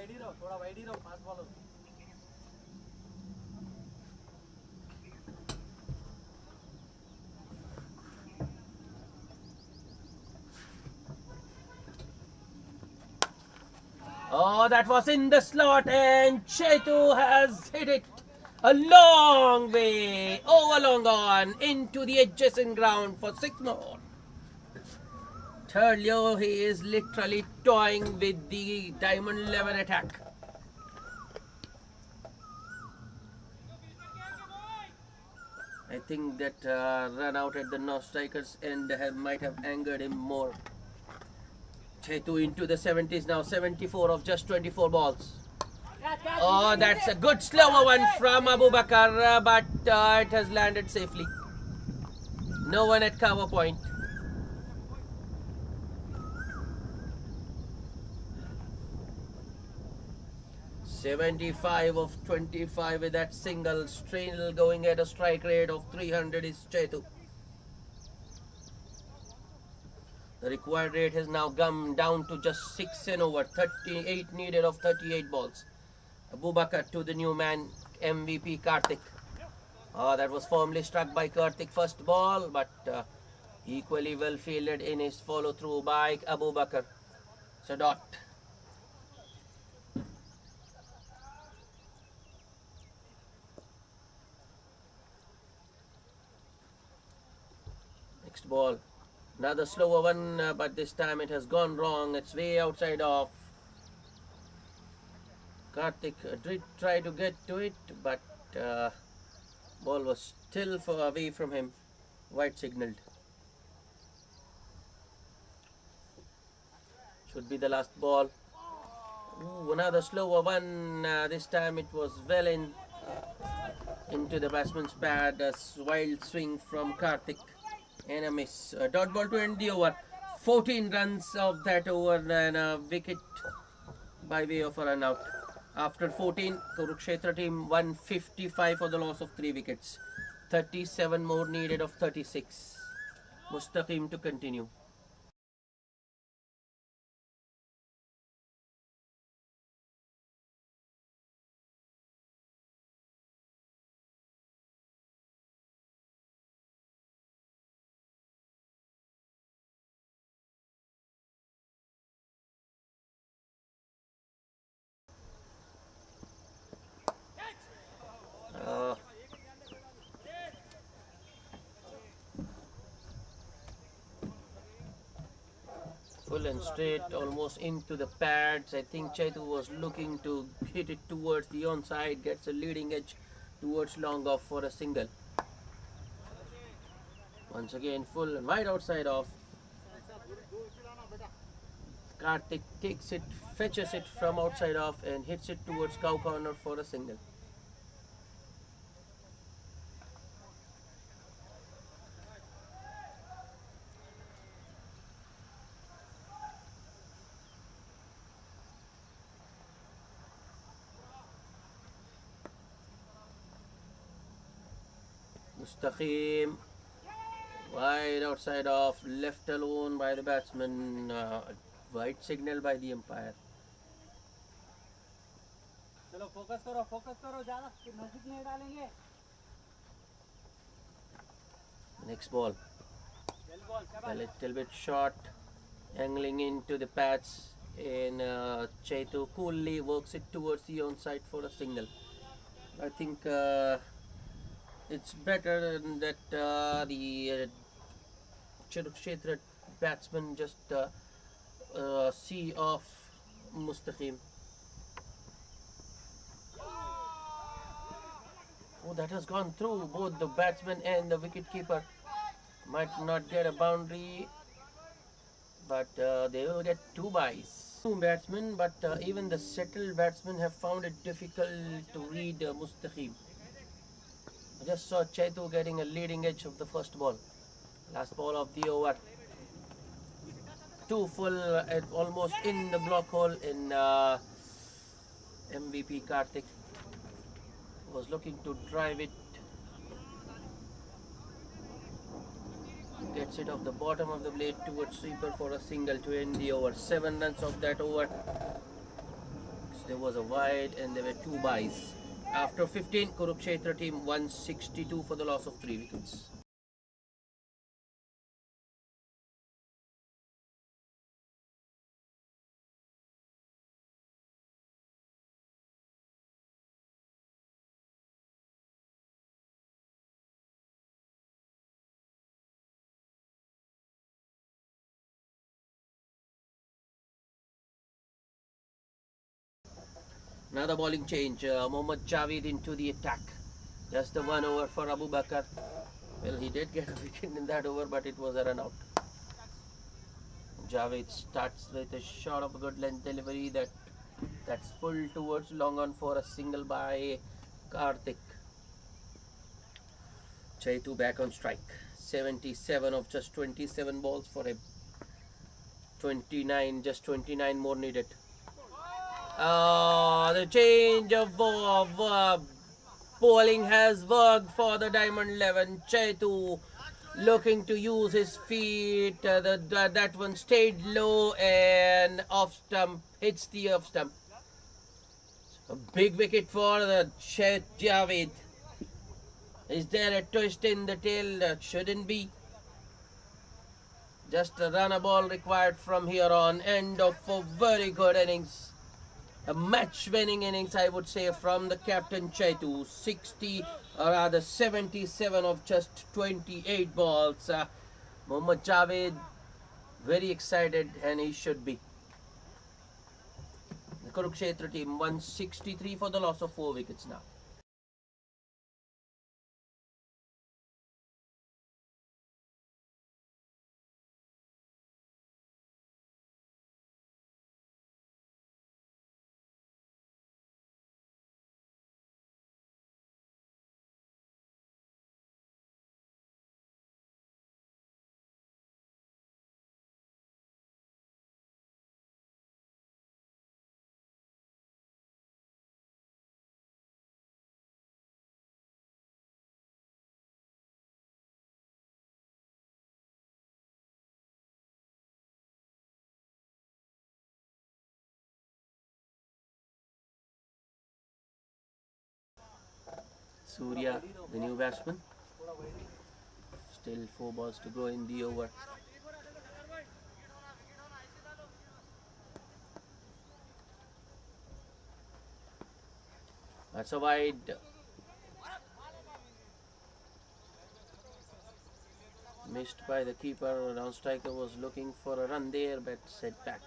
Oh, that was in the slot, and Chaitu has hit it a long way, over long on, into the adjacent ground for 6 more. Thirdly, he is literally toying with the Diamond 11 attack. I think that run out at the non-strikers end might have angered him more. Chaitu into the 70s now, 74 of just 24 balls. Oh, that's a good slower one from Abu Bakr, but it has landed safely. No one at cover point. "75 of 25 with that single, still going at a strike rate of 300 is Chaitu. The required rate has now come down to just 6 and over, 38 needed of 38 balls. Abu Bakr to the new man, MVP Karthik. That was firmly struck by Karthik first ball, but equally well fielded in his follow through by Abu Bakr. So dot. Next ball. Another slower one, but this time it has gone wrong. It's way outside off. Karthik did try to get to it, but ball was still far away from him. White signaled. Should be the last ball. Ooh, another slower one. This time it was well into the batsman's pad. A wild swing from Karthik and a miss. A dot ball to end the over. 14 runs of that over and a wicket by way of a run out. After 14, Kurukshetra team 155 for the loss of 3 wickets. 37 more needed of 36. Mustaqim to continue. Uh, Full and straight, almost into the pads. I think Chaitu was looking to hit it towards the onside, gets a leading edge towards long off for a single. Once again, full and wide outside off. Karthik takes it, fetches it from outside off and hits it towards cow corner for a single. Mustaqim wide outside off, left alone by the batsman. White signal by the umpire. चलो focus करो ज्यादा नजदीक नहीं डालेंगे Next ball. A little bit short, angling into the pads, and Chaitu coolly works it towards the onside for a single. I think it's better that the Kurukshetra batsman just see off Mustaqim. Oh, that has gone through both the batsman and the wicketkeeper. Might not get a boundary, but they will get 2 byes. 2 batsmen, but even the settled batsmen have found it difficult to read Mustaqim. I just saw Chaitu getting a leading edge of the first ball. Last ball of the over. 2 full, almost in the block hole in MVP Karthik was looking to drive it. Gets it off the bottom of the blade towards sweeper for a single to end the over. 7 runs of that over. So there was a wide and there were 2 byes. After 15, Kurukshetra team 162 for the loss of 3 wickets. Another bowling change. Mohammad Javed into the attack. Just the 1 over for Abu Bakar. Well, he did get a wicket in that over, but it was a run out. Javed starts with a shot of a good length delivery that's pulled towards long on for a single by Karthik. Chaitu back on strike. 77 of just 27 balls for him. 29, just 29 more needed. The change of bowling has worked for the Diamond 11. Chaitu looking to use his feet. That one stayed low and off stump. Hits the off stump. A big wicket for the Javed. Is there a twist in the tail? That shouldn't be. Just a run a ball required from here on. End of a very good innings. A match-winning innings, I would say, from the captain Chaitu. 60, or rather 77 of just 28 balls. Mohammad Javed, very excited, and he should be. The Kurukshetra team 163 for the loss of 4 wickets now. Surya, the new batsman. Still 4 balls to go in the over. That's a wide. Missed by the keeper. Down striker was looking for a run there, but set back.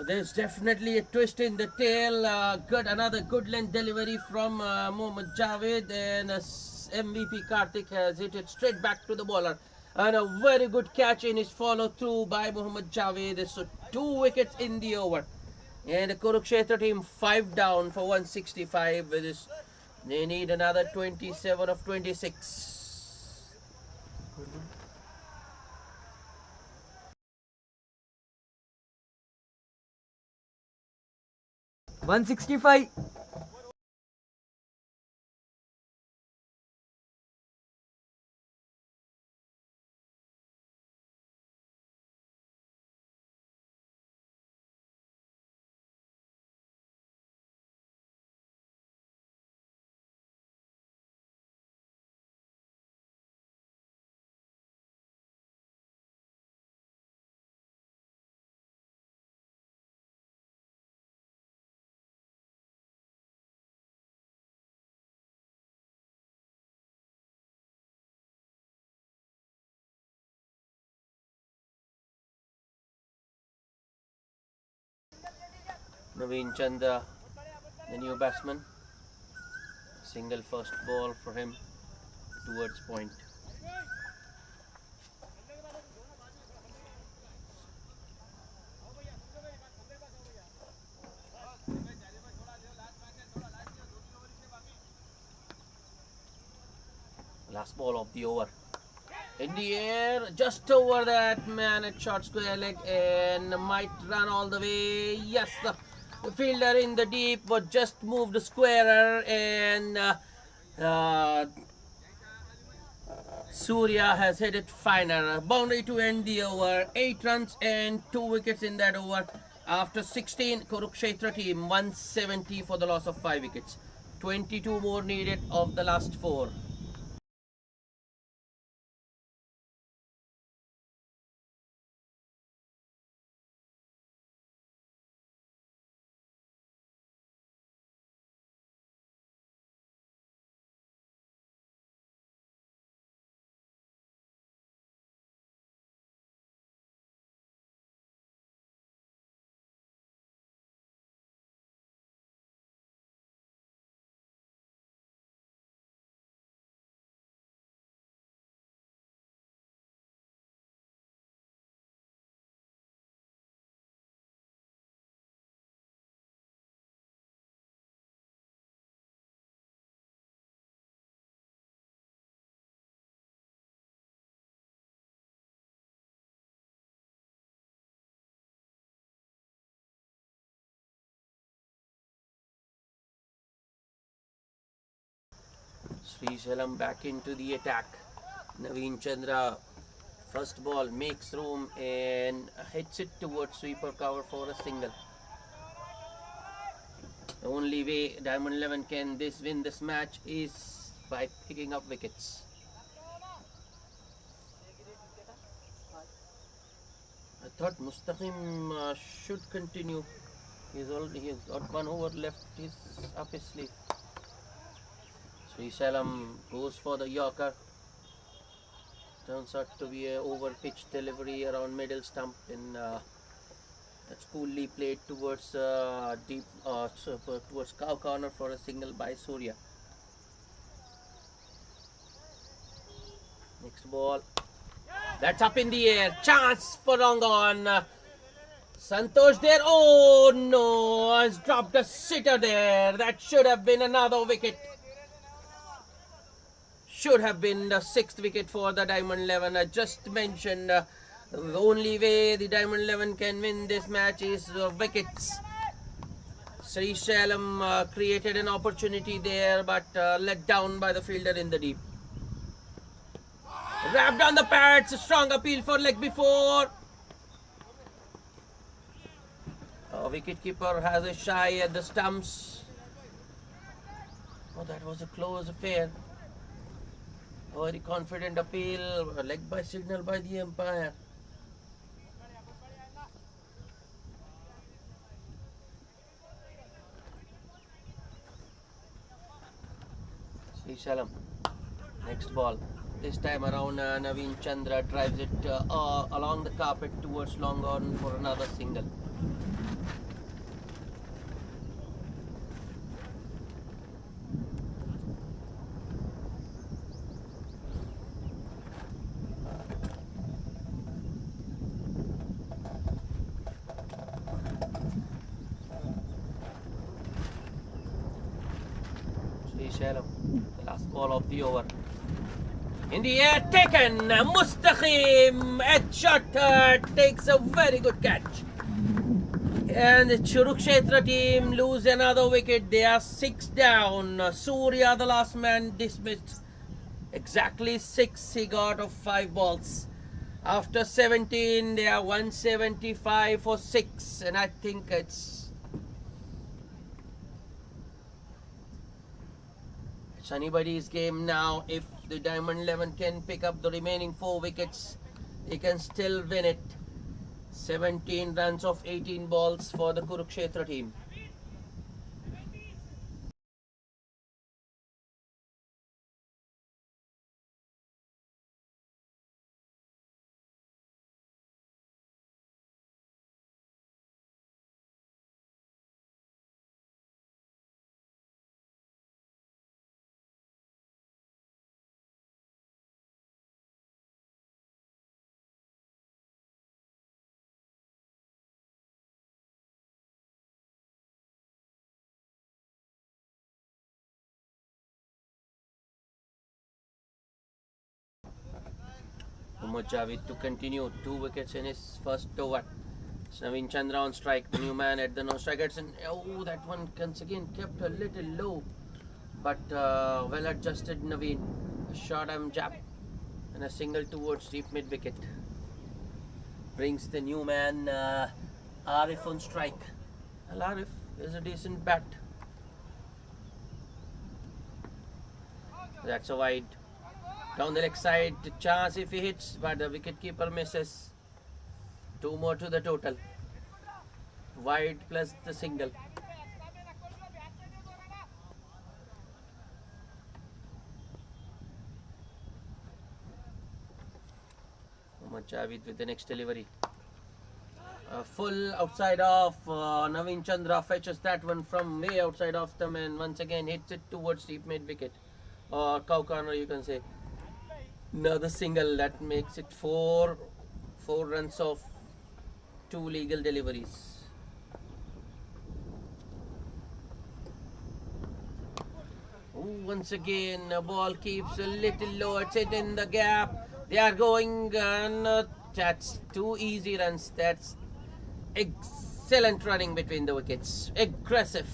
There's definitely a twist in the tail. Another good length delivery from Mohammad Javed, and MVP Karthik has hit it straight back to the bowler. And a very good catch in his follow through by Mohammad Javed. So 2 wickets in the over. And the Kurukshetra team 5 down for 165 with this. They need another 27 of 26. 165. Naveen Chandra, the new batsman. Single first ball for him towards point. Last ball of the over. In the air, just over that man at short square leg, and might run all the way. Yes, the fielder in the deep was just moved squarer, and Surya has hit it finer. Boundary to end the over. 8 runs and 2 wickets in that over. After 16, Kurukshetra team 170 for the loss of 5 wickets. 22 more needed of the last 4. Sri Salam back into the attack. Naveen Chandra, first ball, makes room and hits it towards sweeper cover for a single. The only way Diamond 11 can win this match is by picking up wickets. I thought Mustaqim should continue. He's got 1 over left up his sleeve. Sri Salam goes for the Yorker. Turns out to be a over pitch delivery around middle stump in that's coolly played towards towards cow corner for a single by Surya. Next ball. That's up in the air. Chance for Rangan. Santosh there. Oh no, has dropped a sitter there. That should have been another wicket. Should have been the 6th wicket for the Diamond 11. I just mentioned the only way the Diamond 11 can win this match is wickets. Sri Salam created an opportunity there, but let down by the fielder in the deep. Wrapped on the pads, a strong appeal for leg before. Wicketkeeper has a shy at the stumps. Oh, that was a close affair. A very confident appeal, leg by signal by the umpire. Sri Salam. Next ball. This time around, Naveen Chandra drives it along the carpet towards long on for another single. Sri Salam, the last ball of the over. In the air, taken. Mustaqim at shot takes a very good catch. And the Kurukshetra team lose another wicket. They are 6 down. Surya, the last man, dismissed. Exactly 6 he got of 5 balls. After 17, they are 175 for 6. And I think it's anybody's game now. If the Diamond 11 can pick up the remaining 4 wickets, they can still win it. 17 runs of 18 balls for the Kurukshetra team. Muhammad Javed to continue, 2 wickets in his first over. Naveen Chandra on strike, the new man at the no-strikers, and oh, that one once again kept a little low, but well adjusted Naveen. A short arm jab and a single towards deep mid wicket brings the new man Arif on strike. Well, Arif is a decent bat. That's a wide. Down the leg side, chance if he hits, but the wicketkeeper misses. 2 more to the total. Wide plus the single. Muhammad Javed with the next delivery. Full outside of Naveen Chandra fetches that one from way outside of them and once again hits it towards deep mid wicket. Or cow corner, you can say. Another single that makes it 4 runs of 2 legal deliveries. Ooh, once again, the ball keeps a little low. It's it in the gap. They are going, that's 2 easy runs. That's excellent running between the wickets. Aggressive.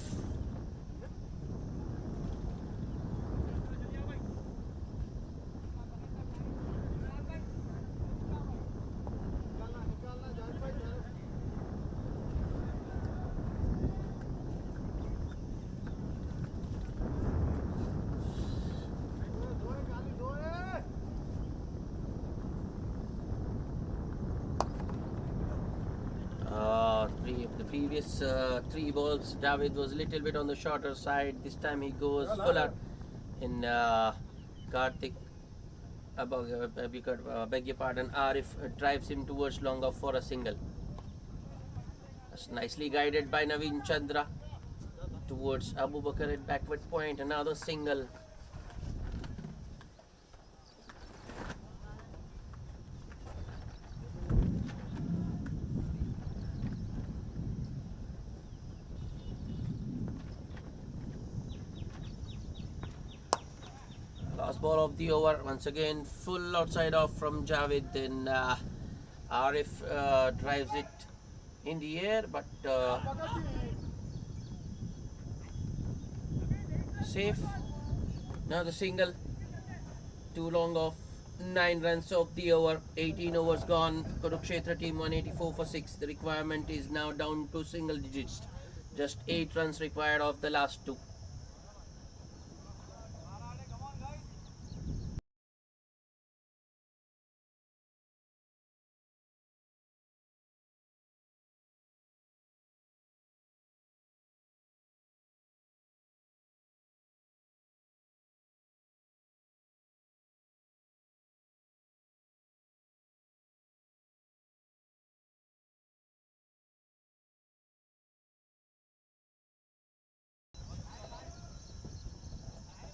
balls, 3 balls. David was a little bit on the shorter side. This time he goes fuller in Karthik. Beg your pardon. Arif drives him towards longer for a single. That's nicely guided by Naveen Chandra towards Abu Bakr at backward point. Another single. Last ball of the over. Once again, full outside off from Javed. Then Arif drives it in the air, but safe. Another single. Too long off. 9 runs of the over. 18 overs gone. Kurukshetra team 184 for 6. The requirement is now down to single digits. Just 8 runs required of the last 2.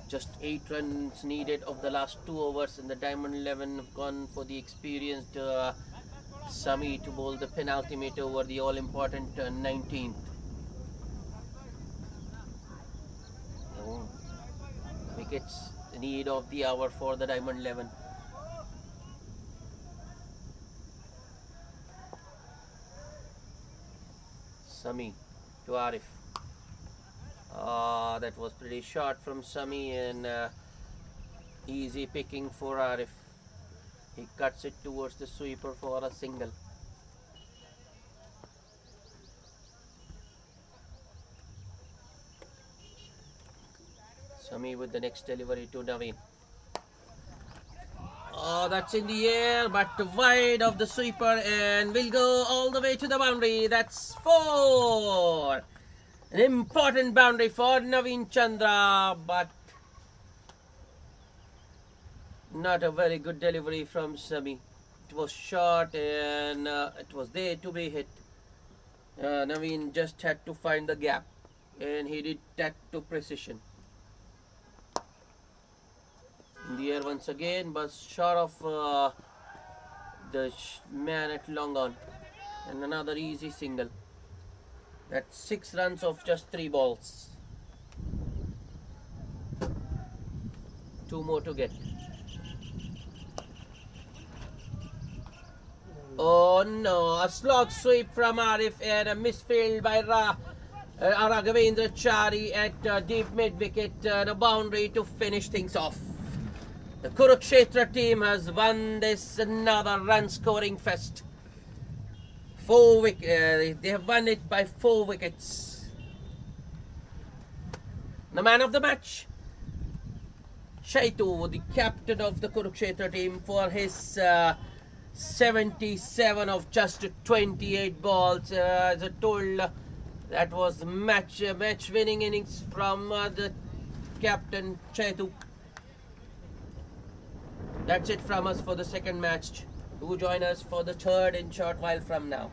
Just 8 runs needed of the last 2 overs, and the Diamond 11 have gone for the experienced Sami to bowl the penultimate over, the all-important 19th. Wickets need of the hour for the Diamond 11. Sami to Arif. That was pretty short from Sami, and easy picking for Arif. He cuts it towards the sweeper for a single. Sami with the next delivery to Naveen. Oh, that's in the air, but wide of the sweeper, and will go all the way to the boundary. That's 4. An important boundary for Naveen Chandra, but not a very good delivery from Sami. It was short, and it was there to be hit. Naveen just had to find the gap, and he did that to precision. In the air once again, but short of the man at long on, and another easy single. That's 6 runs of just 3 balls. 2 more to get. Oh no, a slog sweep from Arif and a misfield by Raghavendra Chari at deep mid-wicket, the boundary to finish things off. The Kurukshetra team has won this another run-scoring fest. 4 wickets. They have won it by 4 wickets. The man of the match, Chaitu, the captain of the Kurukshetra team, for his 77 of just 28 balls. As I told, that was match-winning innings from the captain Chaitu. That's it from us for the second match. Do join us for the third in short while from now.